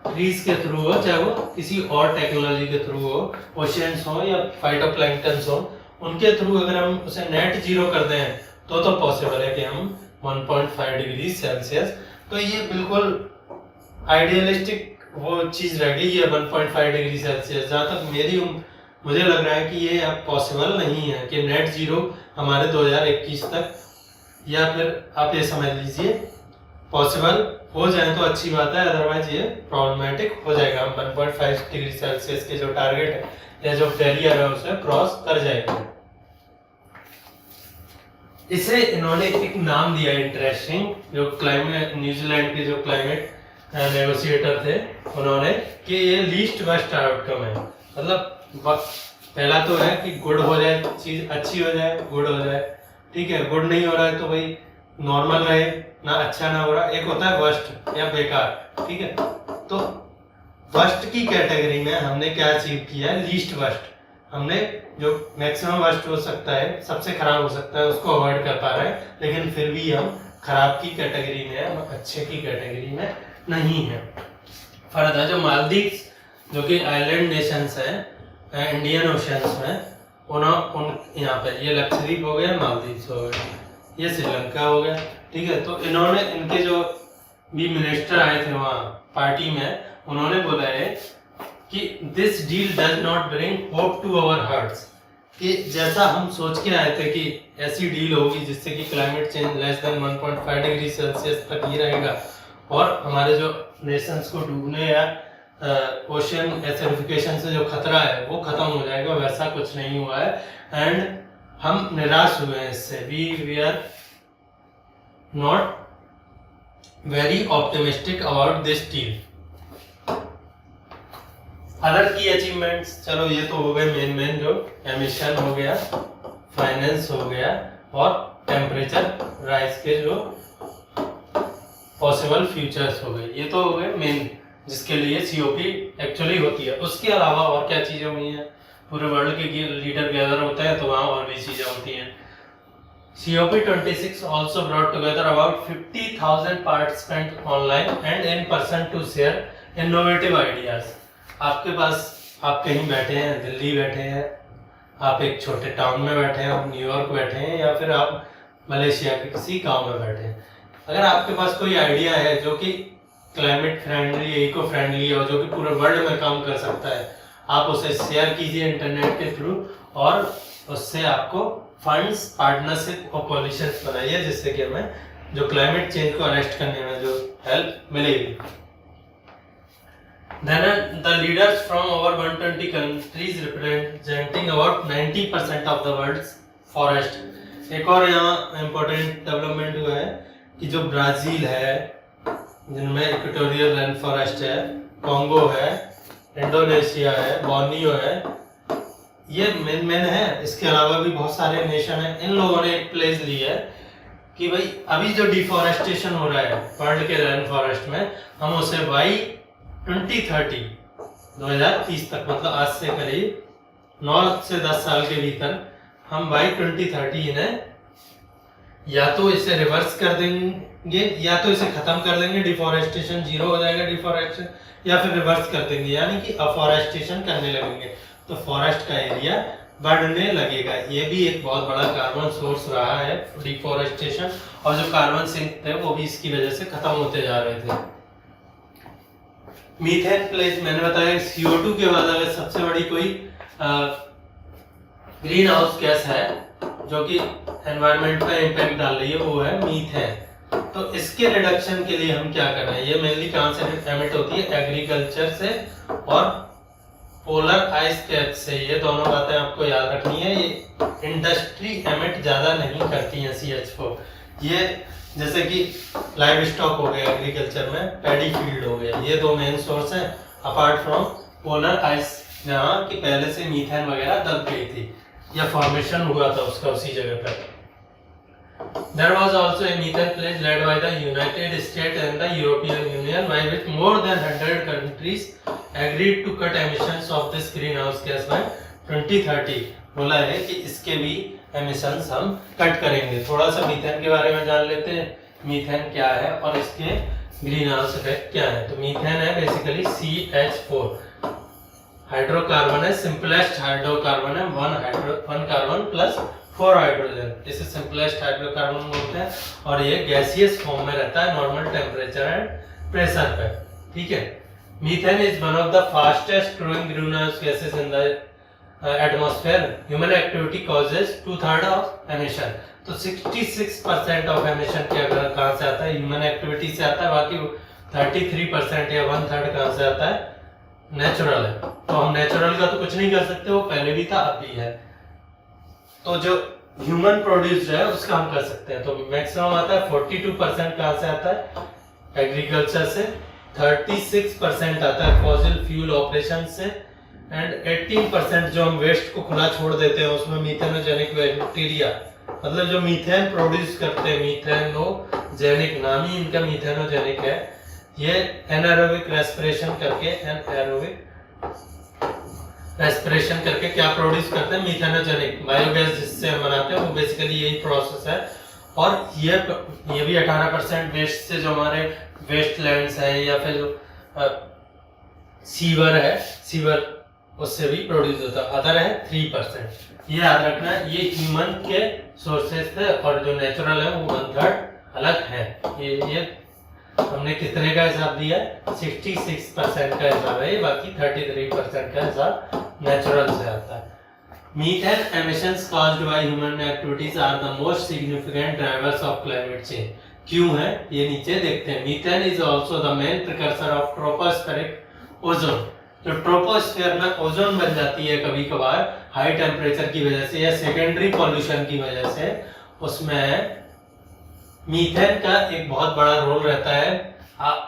ट्रीज के थ्रू हो, चाहे वो किसी और टेक्नोलॉजी के थ्रू हो, ओशियंस हो या फाइटोप्लैंक्टन्स हो, उनके थ्रू अगर हम उसे नेट जीरो कर दें तो पॉसिबल है कि हम 1.5 डिग्री सेल्सियस, तो ये बिल्कुल आइडियलिस्टिक वो चीज रह गई है 1.5 डिग्री सेल्सियस। जहाँ तक मुझे लग रहा है कि ये अब पॉसिबल नहीं है कि नेट जीरो हमारे 2021 तक, या फिर आप ये समझ लीजिए पॉसिबल हो जाए तो अच्छी बात है, अदरवाइज ये प्रॉब्लमेटिक हो जाएगा। हम 1.5 डिग्री सेल्सियस के जो टारगेट है या जो बैरियर है उसे क्रॉस कर जाएंगे। इसे इन्होंने एक नाम दिया इंटरेस्टिंग, जो क्लाइमेट न्यूजीलैंड के जो क्लाइमेट नेगोशिएटर थे उन्होंने, कि ये लीस्ट बेस्ट आउटकम है। मतलब पहला तो है कि गुड हो जाए, चीज अच्छी हो जाए, गुड हो जाए, ठीक है। गुड नहीं हो रहा है तो भाई नॉर्मल रहे, ना अच्छा ना हो रहा। एक होता है वर्स्ट या बेकार, ठीक है। तो वर्स्ट की कैटेगरी में हमने क्या अचीव किया है, लीस्ट वर्स्ट। हमने जो मैक्सिमम वर्स्ट हो सकता है, सबसे खराब हो सकता है, उसको अवॉइड कर पा रहे हैं, लेकिन फिर भी हम खराब की कैटेगरी में है, हम अच्छे की कैटेगरी में नहीं है। फर्क है जो मालदीव्स जो कि आइलैंड नेशंस हैं इंडियन ओशंस में, यहाँ पे ये लक्षद्वीप हो गया, मालदीव्स हो गया, ये श्रीलंका हो गया, ठीक है। तो इन्होंने इनके जो भी मिनिस्टर आए थे वहाँ पार्टी में, उन्होंने बोला है कि this deal does not bring hope to our hearts, कि जैसा हम सोच के आए थे कि ऐसी डील होगी जिससे कि climate change less than 1.5 degree Celsius तक ही रहेगा और हमारे जो नेशंस को डूबने या ओशन एसिडिफिकेशन से जो खतरा है वो खत्म हो जाएगा, वैसा कुछ नहीं हुआ है एंड हम निराश हुए हैं इससे। We are not very optimistic about this deal. Other की अचीवमेंट्स, चलो ये तो हो गए मेन जो एमिशन हो गया, फाइनेंस हो गया और टेम्परेचर राइज के जो पॉसिबल फ्यूचर्स हो गए, ये तो हो गए मेन जिसके लिए सीओपी एक्चुअली होती है। उसके अलावा और क्या चीजें हुई हैं, पूरे वर्ल्ड के लीडर गैदर होते हैं तो वहाँ और भी चीजें होती हैं। COP26 also brought together about 50,000 participants online and in person to share innovative ideas। आपके पास, आप कहीं बैठे हैं, दिल्ली बैठे हैं, आप एक छोटे टाउन में बैठे हैं, आप न्यूयॉर्क बैठे हैं या फिर आप मलेशिया के किसी गांव में बैठे हैं, अगर आपके पास कोई आइडिया है जो कि क्लाइमेट फ्रेंडली, इको फ्रेंडली और जो कि पूरे वर्ल्ड में काम कर सकता है, आप उसे शेयर कीजिए इंटरनेट के थ्रू और उससे आपको फंड्स, पार्टनरशिप और पॉलिसीज बनाइए जिससे कि हमें जो क्लाइमेट चेंज को अरेस्ट करने में जो हेल्प मिलेगी। Then the leaders from over 120 countries representing about 90% of the world's forest। एक और यहाँ इम्पोर्टेंट डेवलपमेंट हुआ है कि जो ब्राजील है जिनमें इक्वेटोरियल रेन फॉरेस्ट है, कॉन्गो है, इंडोनेशिया है, बोर्नियो है, ये मेन है। इसके अलावा भी बहुत सारे नेशन हैं। इन लोगों ने एक प्लेस ली है कि भाई अभी जो डिफॉरेस्टेशन हो रहा है वर्ल्ड के रेन फॉरेस्ट में, हम उसे बाई 2030 तक, मतलब आज से करीब 9 से 10 साल के भीतर हम बाई 2030 इन्हें या तो इसे रिवर्स कर देंगे या तो इसे खत्म कर देंगे, डिफॉरेस्टेशन जीरो हो जाएगा डिफॉरेस्टेशन, या फिर रिवर्स कर देंगे यानी कि अफॉरेस्टेशन करने लगेंगे तो फॉरेस्ट का एरिया बढ़ने लगेगा। ये भी एक बहुत बड़ा कार्बन सोर्स रहा है डिफॉरेस्टेशन, और जो कार्बन सिंक थे वो भी इसकी वजह से खत्म होते जा रहे थे। मीथेन प्लेस, मैंने बताया CO2 के बाद अगर सबसे बड़ी कोई ग्रीन हाउस गैस है जो कि एनवायरनमेंट पे इम्पैक्ट डाल रही है, वो है मीथेन। तो इसके रिडक्शन के लिए हम क्या कर रहे हैं, ये मेनली कहाँ से एमिट होती है, एग्रीकल्चर से और पोलर आइस कैप से। ये दोनों बातें आपको याद रखनी है। ये इंडस्ट्री एमिट ज्यादा नहीं करती है CH4। ये जैसे कि लाइव स्टॉक हो गया एग्रीकल्चर में, पैडी फील्ड हो गया, ये दो मेन सोर्स हैं अपार्ट फ्रॉम पोलर आइस जहाँ कि पहले से मीथेन वगैरह दब गई थी या फॉर्मेशन हुआ था उसका उसी जगह पर। There was also a methane pledge led by the United States and the European Union, by which more than 100 countries agreed to cut emissions of this greenhouse gas by 2030। बोला है कि इसके भी एमिशंस हम कट करेंगे। थोड़ा सा methane के बारे में जान लेते हैं, मीथेन क्या है और इसके ग्रीन हाउस इफेक्ट क्या है। तो मीथेन है बेसिकली CH4, हाइड्रोकार्बन है, सिंपलेस्ट हाइड्रोकार्बन है, वन कार्बन प्लस 4 हाइड्रोजन, इसे सिंपलेस्ट हाइड्रोकार्बन बोलते हैं और ये गैसियस फॉर्म में रहता है नॉर्मल टेम्परेचर एंड प्रेशर पे। ठीक है। Methane is one of the fastest growing greenhouse gases in the atmosphere. Human activity causes 2/3 of emission. तो 66% ऑफ एमिशन कहाँ से आता है, ह्यूमन एक्टिविटी से आता है, बाकी 33% या 1/3 कहाँ से आता है, नेचुरल है। तो हम नेचुरल का तो कुछ नहीं कर सकते, वो पहले भी था अब भी है। तो जो ह्यूमन प्रोड्यूस्ड है उसका हम कर सकते हैं। तो मैक्सिमम आता है 42% कहाँ से आता है, एग्रीकल्चर से, 36% आता है फॉसिल फ्यूल ऑपरेशन से एंड 18% जो हम वेस्ट को खुला छोड़ देते हैं उसमें मीथेनोजेनिक बैक्टीरिया, मतलब जो मीथेन प्रोड्यूस करते हैं, मीथेनोजेनिक नाम ही इनका मीथेनोजेनिक है, ये एनारोबिक रेस्पिरेशन करके क्या प्रोड्यूस करते हैं, मीथेनोजेनिक बायोगैस जिससे हम बनाते हैं, वो बेसिकली यही प्रोसेस है। और ये भी 18% वेस्ट से, जो हमारे वेस्ट लैंड्स है या फिर जो सीवर है, सीवर उससे भी प्रोड्यूस होता है। अदर है 3%। ये याद रखना है, ये ह्यूमन के सोर्सेस थे और जो नेचुरल है वो 1/3 अलग है। ये हमने कितने का हिसाब दिया है, 66% का हिसाब है, बाकी 33% का हिसाब नेचुरल से आता है। Methane emissions caused by human activities are the most significant drivers of climate change. क्यों है ये नीचे देखते हैं. Methane is also the main precursor of tropospheric ozone. जो ट्रोपोस्फेयर में ओजोन बन जाती है कभी कभार हाई टेम्परेचर की वजह से या सेकेंडरी पॉल्यूशन की वजह से, उसमें मीथेन का एक बहुत बड़ा रोल रहता है.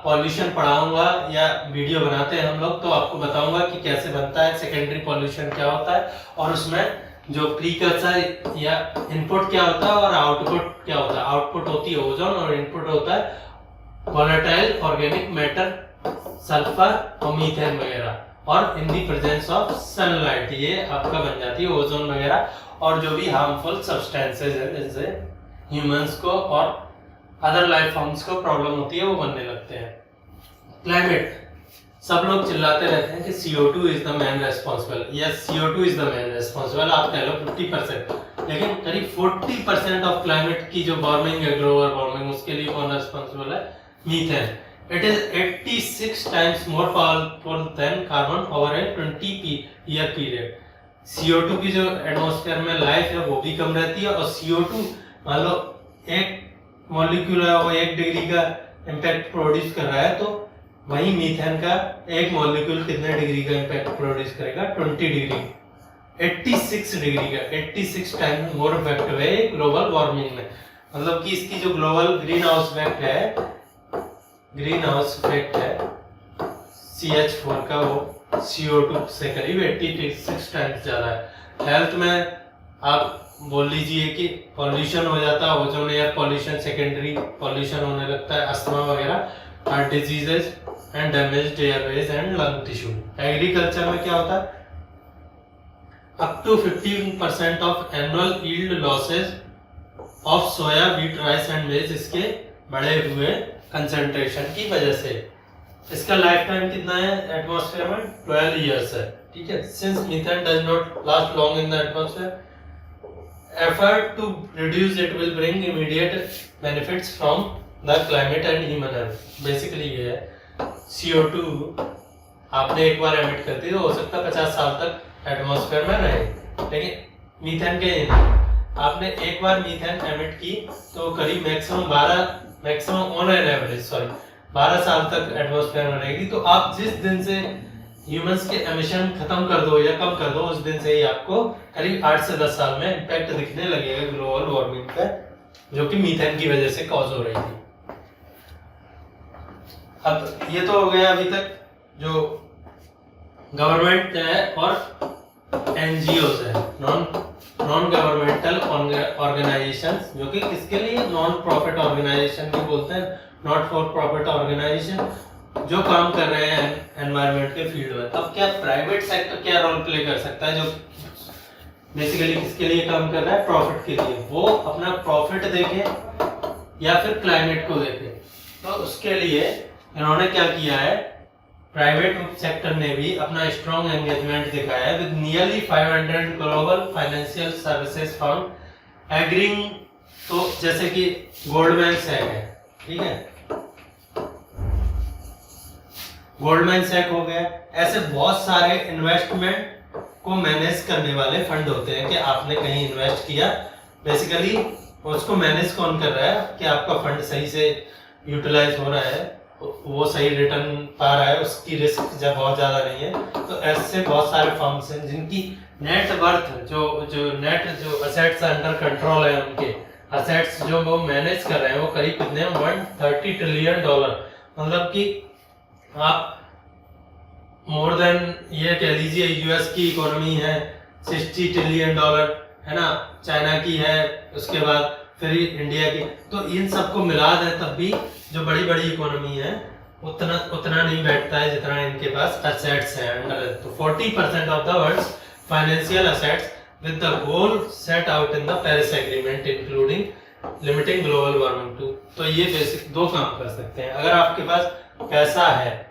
पॉल्यूशन पढ़ाऊंगा या वीडियो बनाते हैं हम लोग तो आपको बताऊंगा कि कैसे बनता है, सेकेंडरी पॉल्यूशन क्या होता है और उसमें जो प्रीकर्सर या इनपुट क्या होता है और आउटपुट क्या होता है. आउटपुट होती है ओजोन और इनपुट होता है वोलेटाइल ऑर्गेनिक मैटर, सल्फर और मीथेन वगैरह. और इन दी प्रेजेंस ऑफ सनलाइट ये आपका बन जाती है ओजोन वगैरह. और जो भी हार्मफुल सब्सटेंसेज है जैसे ह्यूमंस को और अदर लाइफ फॉर्म्स को प्रॉब्लम होती है वो बनने लगते हैं. क्लाइमेट, सब लोग चिल्लाते रहते हैं कि CO2 is the man responsible. Yes, CO2 is the man responsible. आप कह लो 50%, लेकिन करीब 40% ऑफ क्लाइमेट की जो वार्मिंग है, ग्लोबल वार्मिंग, उसके लिए कौन रेस्पॉन्सिबल है? Methane. It is 86 times more powerful than carbon over a 20 year period. CO2 की जो एटमॉस्फेयर में लाइफ है वो भी कम रहती है और CO2 मान लो एक मॉलिक्यूल है वो 1 डिग्री का इम्पैक्ट प्रोड्यूस कर रहा है, तो वहीं मीथेन का एक मॉलिक्यूल कितने डिग्री का इम्पैक्ट प्रोड्यूस करेगा? 20 डिग्री, 86 डिग्री का, 86 टाइम मोर इफेक्टिव है ग्लोबल वार्मिंग में. मतलब कि इसकी जो ग्लोबल ग्रीन हाउस इफेक्ट है, ग्रीन हाउस इफेक्ट है CH4 का, वो CO2 से करीब 86 टाइम्स ज़्यादा है. हेल्थ में आप बोल लीजिए कि पॉल्यूशन हो जाता है, ozone air pollution, secondary pollution होने लगता है, अस्थमा वगैरह, heart diseases and damaged airways and lung tissue. Agriculture में क्या होता है? Up to 15% of annual yield losses of soya, wheat, rice and maize इसके बढ़े हुए कंसंट्रेशन की वजह से. इसका लाइफ टाइम कितना है एटमॉस्फेयर में? 12 इयर्स है. ठीक है. Since methane does not last long in the atmosphere, effort to reduce it will bring immediate benefits from the climate and human health. Basically ये है CO2 आपने एक बार एमिट कर दी तो हो सकता है 50 साल तक एटमॉस्फेयर में रहे, लेकिन मीथेन के आपने एक बार मीथेन एमिट की तो करीब मैक्सिमम ऑन एन एवरेज 12 साल तक एटमॉस्फेयर में रहेगी. तो आप जिस दिन से ह्यूमंस के एमिशन खत्म कर दो या कम कर दो, उस दिन से ही आपको करीब 8 से 10 साल में इम्पैक्ट दिखने लगेगा ग्लोबल वार्मिंग का, जो कि मीथेन की वजह से कॉज हो रही थी. अब ये तो हो गया अभी तक जो गवर्नमेंट है और NGOs है, नॉन गवर्नमेंटल ऑर्गेनाइजेशंस, जो कि किसके लिए? नॉन प्रॉफिट ऑर्गेनाइजेशन भी बोलते हैं, नॉट फॉर प्रॉफिट ऑर्गेनाइजेशन, जो काम कर रहे हैं एनवायरनमेंट के फील्ड में. अब क्या प्राइवेट सेक्टर क्या रोल प्ले कर सकता है, जो बेसिकली किसके लिए काम कर रहा है? प्रॉफिट के लिए. वो अपना प्रॉफिट देखे या फिर क्लाइमेट को देखे. तो उसके लिए इन्होंने क्या किया है, प्राइवेट सेक्टर ने भी अपना स्ट्रॉन्ग एंगेजमेंट दिखाया है with nearly 500 global financial services firm agreeing. तो जैसे कि गोल्डमैन सैक है, ठीक है, गोल्डमैन सैक हो गया. ऐसे बहुत सारे इन्वेस्टमेंट को मैनेज करने वाले फंड होते हैं कि आपने कहीं इन्वेस्ट किया, बेसिकली उसको मैनेज कौन कर रहा है कि आपका फंड सही से यूटिलाइज हो रहा है, वो सही रिटर्न पा रहा है, उसकी रिस्क जब बहुत ज़्यादा नहीं है. तो ऐसे बहुत सारे फर्म्स हैं जिनकी नेट वर्थ जो असेट्स अंडर कंट्रोल है, उनके असेट्स जो वो मैनेज कर रहे हैं वो करीब कितने हैं? $130 ट्रिलियन. मतलब कि आप मोर देन ये कह लीजिए यूएस की इकोनॉमी है $60 ट्रिलियन है ना, चाइना की है, उसके बाद फिर इंडिया की. तो इन सबको मिला दें तब भी जो बड़ी बड़ी इकोनॉमी है उतना नहीं बैठता है जितना इनके पास असेट्स हैं अंडर. तो 40% of the world's financial assets with the goal set out in the Paris agreement including limiting global warming to. तो ये बेसिक दो काम कर सकते हैं. अगर आपके पास पैसा है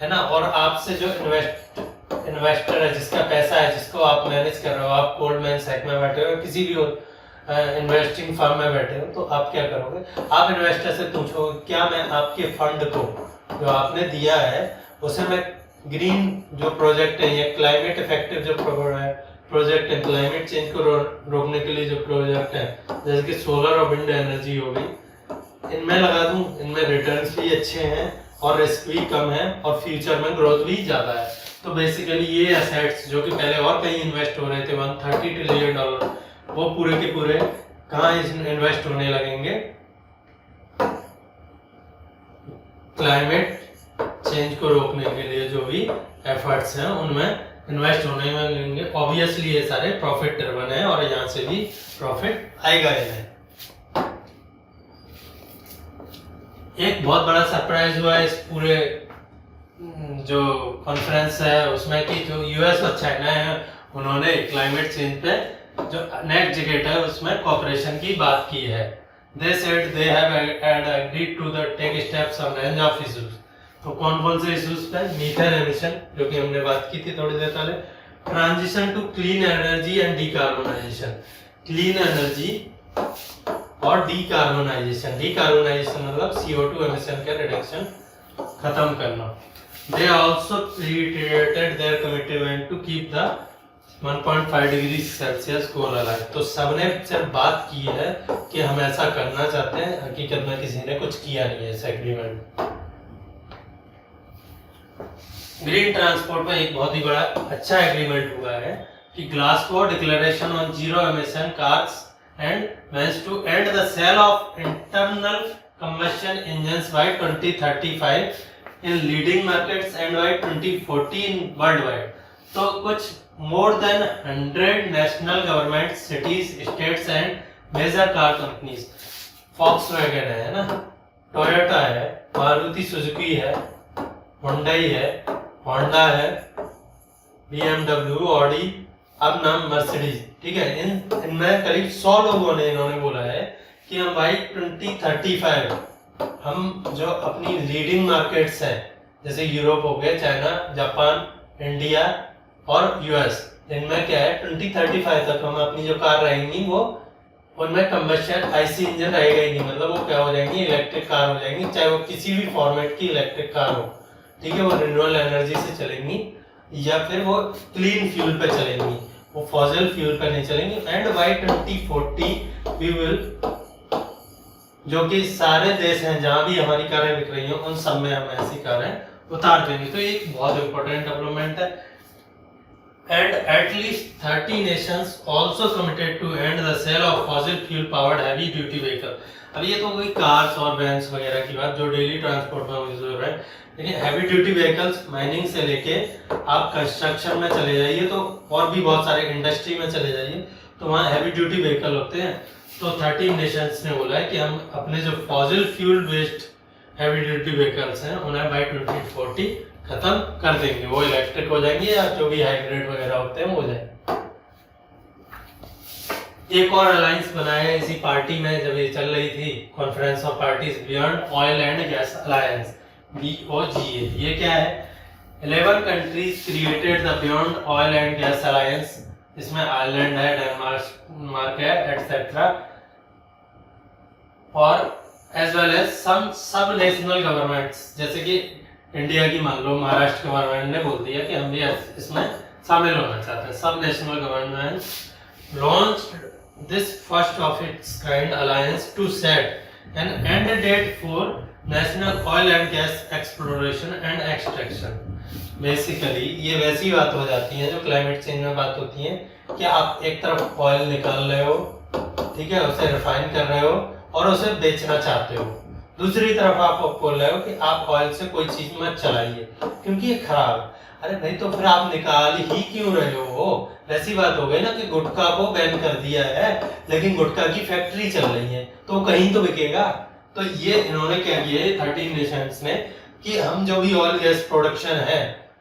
ना, और आपसे जो इन्वेस्टर है जिसका पैसा है, जिसको आप मैनेज कर रहे हो, आप गोल्डमैन सैक में बैठे हो, किसी भी इन्वेस्टिंग फर्म में बैठे हो, तो आप क्या करोगे? आप इन्वेस्टर से पूछोगे क्या मैं आपके फंड को जो आपने दिया है उसे मैं ग्रीन जो प्रोजेक्ट है या क्लाइमेट इफेक्टिव जो प्रोजेक्ट है क्लाइमेट चेंज को रोकने के लिए जो प्रोजेक्ट है जैसे कि सोलर और विंड एनर्जी हो गई, इनमें लगा दूं, इनमें रिटर्न्स भी अच्छे हैं और रिस्क भी कम है और फ्यूचर में ग्रोथ भी ज़्यादा है। तो बेसिकली ये एसेट्स जो कि पहले और कहीं इन्वेस्ट हो रहे थे $130 ट्रिलियन, वो पूरे के पूरे कहाँ इन्वेस्ट होने लगेंगे, क्लाइमेट चेंज को रोकने के लिए जो भी एफर्ट्स हैं उनमें इन्वेस्ट होने में लगेंगे। ऑब्वियसली ये सारे प्रॉफिट ड्रिवन है और यहाँ से भी प्रॉफिट आएगा इन्हें। एक बहुत बड़ा सरप्राइज हुआ है इस पूरे जो कॉन्फ्रेंस है उसमें कि जो यूएस और चाइना है उन्होंने क्लाइमेट चेंज पे जो नेक्स्ट डिकेड है उसमें कोऑपरेशन की बात की है। They said they have agreed to the take steps on range of issues। तो कौन से इश्यूज पे? मीथेन एमिशन जो कि हमने बात की थी थोड़ी देर पहले, transition to clean energy and decarbonisation, clean energy और डीकार्बोनाइजेशन। डीकार्बोनाइजेशन मतलब CO2 एमिशन के रिडक्शन खत्म करना। They also reiterated their commitment to keep the 1.5 degree Celsius goal alive. तो सबने सिर्फ बात की है कि हम ऐसा करना चाहते हैं, हकीकत में किसी ने कुछ किया नहीं है इस एग्रीमेंट। ग्रीन ट्रांसपोर्ट में एक बहुत ही बड़ा अच्छा एग्रीमेंट हुआ है कि Glasgow declaration on zero emission cars and wants to end the sale of internal combustion engines by 2035 in leading markets and by 2040 in worldwide। तो कुछ more than 100 national governments, cities, states and major car companies, Volkswagen है ना, Toyota है, Maruti Suzuki है, Hyundai है, Honda है, BMW, Audi, अब नाम मर्सिडीज, ठीक है। इनमें करीब 100 लोगों ने इन्होंने बोला है कि हम भाई 2035 हम जो अपनी लीडिंग मार्केट्स हैं जैसे यूरोप हो गए, चाइना, जापान, इंडिया और यूएस, इनमें क्या है 2035 तक हम अपनी जो कार रहेंगी वो उनमें कंबशन आईसी इंजन रहेगा ही नहीं, मतलब वो क्या हो जाएंगी, इलेक्ट्रिक कार हो जाएंगी, चाहे वो किसी भी फॉर्मेट की इलेक्ट्रिक कार हो, ठीक है। वो रिन्यूएबल एनर्जी से चलेंगी या फिर वो क्लीन फ्यूल पे चलेंगी, वो फॉसिल फ्यूल पे नहीं चलेंगी। एंड बाय 2040 वी विल, जो कि सारे देश हैं जहां भी हमारी कारें बिक रही हैं उन सब में हम ऐसी कारें उतार देंगे। तो ये एक बहुत इंपॉर्टेंट डेवलपमेंट है। And at least 30 nations also committed to end the sale of fossil fuel powered heavy duty vehicle। अब ये तो कोई कार्स और वैन्स वगैरह की बात जो डेली ट्रांसपोर्ट में यूज हो रहा है, लेकिन हैवी ड्यूटी व्हीकल्स माइनिंग से लेके आप कंस्ट्रक्शन में चले जाइए तो और भी बहुत सारे इंडस्ट्री में चले जाइए तो वहाँ हैवी ड्यूटी व्हीकल होते हैं। तो 13 नेशंस ने बोला है कि हम अपने जो fossil fuel based heavy duty vehicles हैं उन्हें बाय 2040 खत्म कर देंगे, वो इलेक्ट्रिक हो जाएंगे या जो भी हाइब्रिड वगैरह होते हैं वो हो जाएंगे। एक और अलायंस बनाया इसी पार्टी में जब ये चल रही थी conference of parties, beyond oil and gas alliance, BOGA। ये क्या है? 11 countries created the beyond oil and gas alliance. इसमें आयरलैंड है, डेनमार्क है, एटसेट्रा, और एज वेल एज सम सब नेशनल गवर्नमेंट्स, जैसे कि इंडिया की मान लो महाराष्ट्र गवर्नमेंट ने बोल दिया कि हम भी इसमें शामिल होना चाहते हैं। Sub national government launched this first of its kind alliance to set an end date for national oil and gas exploration and extraction. Basically ये वैसी बात हो जाती है जो क्लाइमेट चेंज में बात होती है कि आप एक तरफ ऑयल निकाल रहे हो, ठीक है, उसे रिफाइन कर रहे हो और उसे बेचना चाहते हो, दूसरी तरफ आप बोल रहे हो कि आप ऑयल से कोई चीज मत चलाइए क्योंकि ये खराब। अरे भाई तो फिर आप निकाल ही क्यों रहे हो? वैसी बात हो गई ना कि गुटखा को बैन कर दिया है लेकिन गुटखा की फैक्ट्री चल रही है तो कहीं तो बिकेगा। तो ये इन्होंने क्या किया है 13 नेशंस ने कि हम जो भी ऑयल गैस प्रोडक्शन है,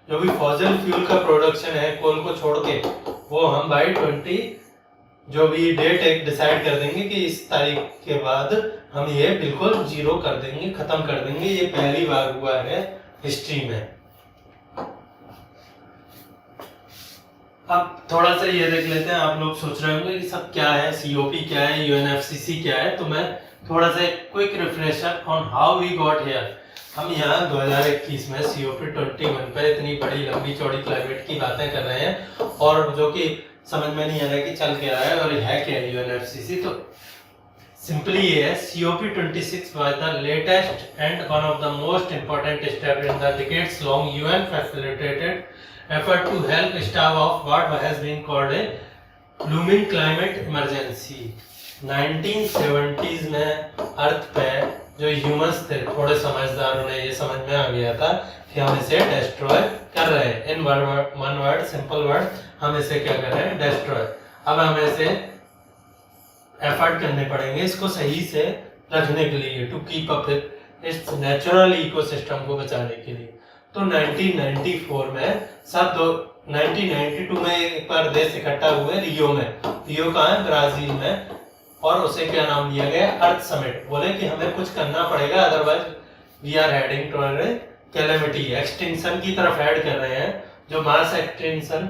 जो भी फॉसिल फ्यूल का प्रोडक्शन है कोल को छोड़ के, वो हम बाय 20 जो भी डेट एक डिसाइड कर देंगे कि इस तारीख के बाद हम ये बिल्कुल जीरो कर देंगे, खत्म कर देंगे। ये पहली बार हुआ है हिस्ट्री में। अब थोड़ा सा ये देख लेते हैं, आप लोग सोच रहे होंगे कि सब क्या है, COP क्या है, UNFCCC क्या है, तो मैं थोड़ा सा quick refresher on how we got here. हम यहाँ 2021 में COP21 पर इतनी बड़ी लंबी चौड़ी क्लाइमेट की बातें कर रहे हैं और जो कि समझ में नहीं आ रहा कि चल क्या रहा है और है क्या यूएनएफसीसी। तो सिंपली ये है COP26 was the latest and one of the most important step in the decades long UN facilitated effort to help stave off what has been called a looming climate emergency। 1970s में अर्थ पे जो humans थे थोड़े समझदार, उन्हें ये समझ में आ गया था कि हम इसे डिस्ट्रॉय कर रहे हैं। In one word simple word, हम इसे क्या कर रहे हैं, डिस्ट्रॉय। अब हमें इसे एफर्ट करने पड़ेंगे इसको सही से रखने के लिए, to keep up with its natural ecosystem को बचाने के लिए। तो 1994 में 1992 में एक बार देश इकट्ठा हुए रियो में। रियो कहाँ है, ब्राजील में, और उसे क्या नाम दिया गया, अर्थ समिट। बोले कि हमें कुछ करना पड़ेगा, otherwise we are heading to calamity, extinction की तरफ हेड कर रहे हैं। जो मास एक्सटिंक्शन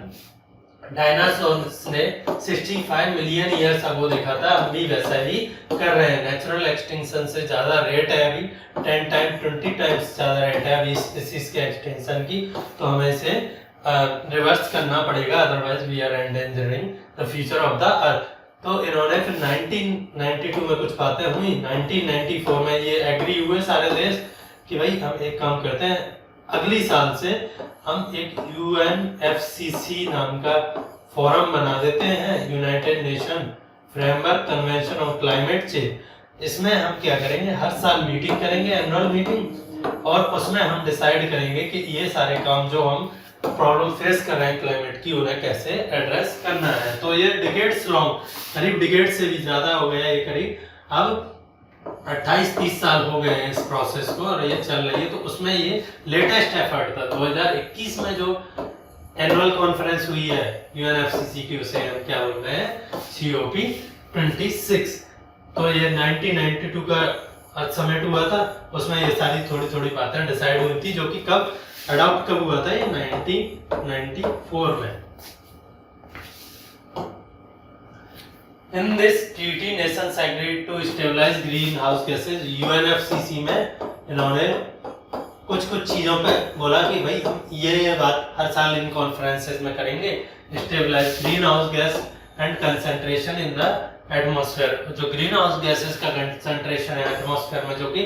डायनासोर्स ने 65 मिलियन ईयर्स अगो देखा था, हम भी वैसा ही कर रहे हैं। नेचुरल एक्सटिंक्शन से ज्यादा रेट है अभी, 10 टाइम 20 टाइम्स ज्यादा रेट है अभी स्पीसीज के एक्सटिंक्शन की। तो हमें इसे रिवर्स करना पड़ेगा, otherwise we are endangering the future of the earth. तो इन्होंने फिर 1992 में कुछ बातें हुई, 1994 में ये एग्री हुए सारे देश कि भाई हम एक काम करते हैं, अगली साल से हम एक UNFCC नाम का फोरम बना देते हैं, United nation framework convention on climate change. इसमें हम क्या करेंगे, हर साल मीटिंग करेंगे, एनुअल मीटिंग, और उसमें हम डिसाइड करेंगे कि ये सारे काम जो हम प्रॉब्लम फेस कर रहे हैं क्लाइमेट की, उन्हें कैसे एड्रेस करना है। तो ये डिकेड्स लॉन्ग, करीब डिकेड से भी ज्यादा हो गया ये, करीब अब 28-30 साल हो गए हैं इस प्रोसेस को, और ये चल रही है। तो उसमें ये लेटेस्ट एफर्ट था 2021 में जो एनुअल कॉन्फ्रेंस हुई है यूएनएफसीसी की, उसे हम क्या बोल रहे हैं, COP26। तो ये 1992 का अर्थ समिट हुआ था, उसमें ये सारी थोड़ी थोड़ी बातें डिसाइड हुई थी, जो कि कब अडॉप्ट कब हुआ था, ये 1994 में। In this treaty, nations agreed to stabilize greenhouse gases। UNFCC में इन्होंने कुछ चीजों पे बोला कि भाई हम ये बात हर साल इन कॉन्फ्रेंसेस में करेंगे, stabilise greenhouse gas and concentration in the atmosphere. जो ग्रीन हाउस गैसेस का कंसंट्रेशन है एटमॉस्फेयर में, जो कि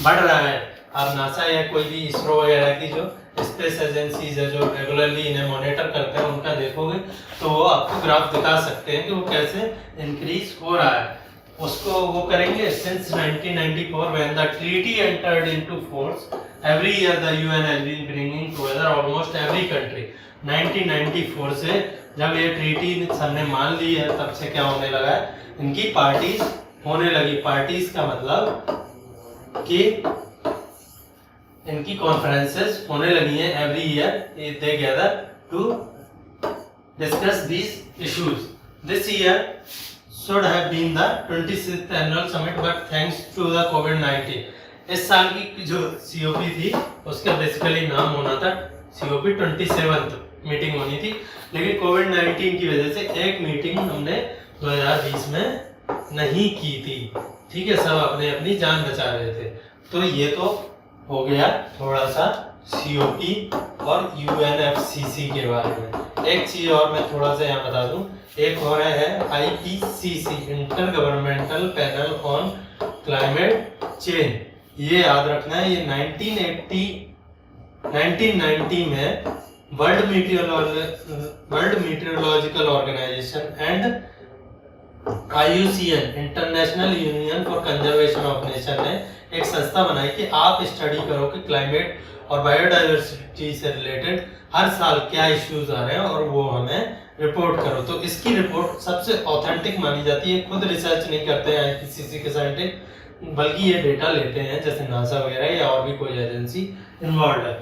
बढ़ रहा है। अब नासा या कोई भी इसरो वगैरह की जो स्पेस एजेंसीज है, जो रेगुलरली इन्हें मॉनिटर करते हैं, उनका देखोगे तो वो आपको ग्राफ दिखा सकते हैं कि वो कैसे इंक्रीज हो रहा है। उसको वो करेंगे। Since 1994 when the treaty entered into force, every year the UN has been bringing together almost every country। 1994 से जब ये ट्रीटी सबने मान ली है, तब से क्या होने लगा है, इनकी पार्टीज होने लगी। पार्टीज का मतलब कि इनकी कॉन्फ्रेंसेस होने लगी हैं every year, they gather to discuss these issues. This year should have been the 26th annual summit, but thanks to the COVID-19। इस साल की जो COP थी उसका बेसिकली नाम होना था COP 27 मीटिंग होनी थी, लेकिन कोविड-19 की वजह से एक मीटिंग हमने 2020 में नहीं की थी। ठीक है, सब अपने अपनी जान बचा रहे थे। तो ये तो हो गया थोड़ा सा COP और UNFCC के बारे में। एक चीज और मैं थोड़ा सा यहाँ बता दूं, एक और है IPCC, inter governmental panel on climate change. ये याद रखना है, ये 1990 में world meteorological organisation and IUCN international union for conservation of nature ने एक संस्था बनाई कि आप स्टडी करो कि क्लाइमेट और बायोडाइवर्सिटी से रिलेटेड हर साल क्या इश्यूज आ रहे हैं और वो हमें रिपोर्ट करो। तो इसकी रिपोर्ट सबसे ऑथेंटिक मानी जाती है। खुद रिसर्च नहीं करते हैं IPCC के साइंटिस्ट, बल्कि ये डेटा लेते हैं जैसे नासा वगैरह या और भी कोई एजेंसी इन्वॉल्व है।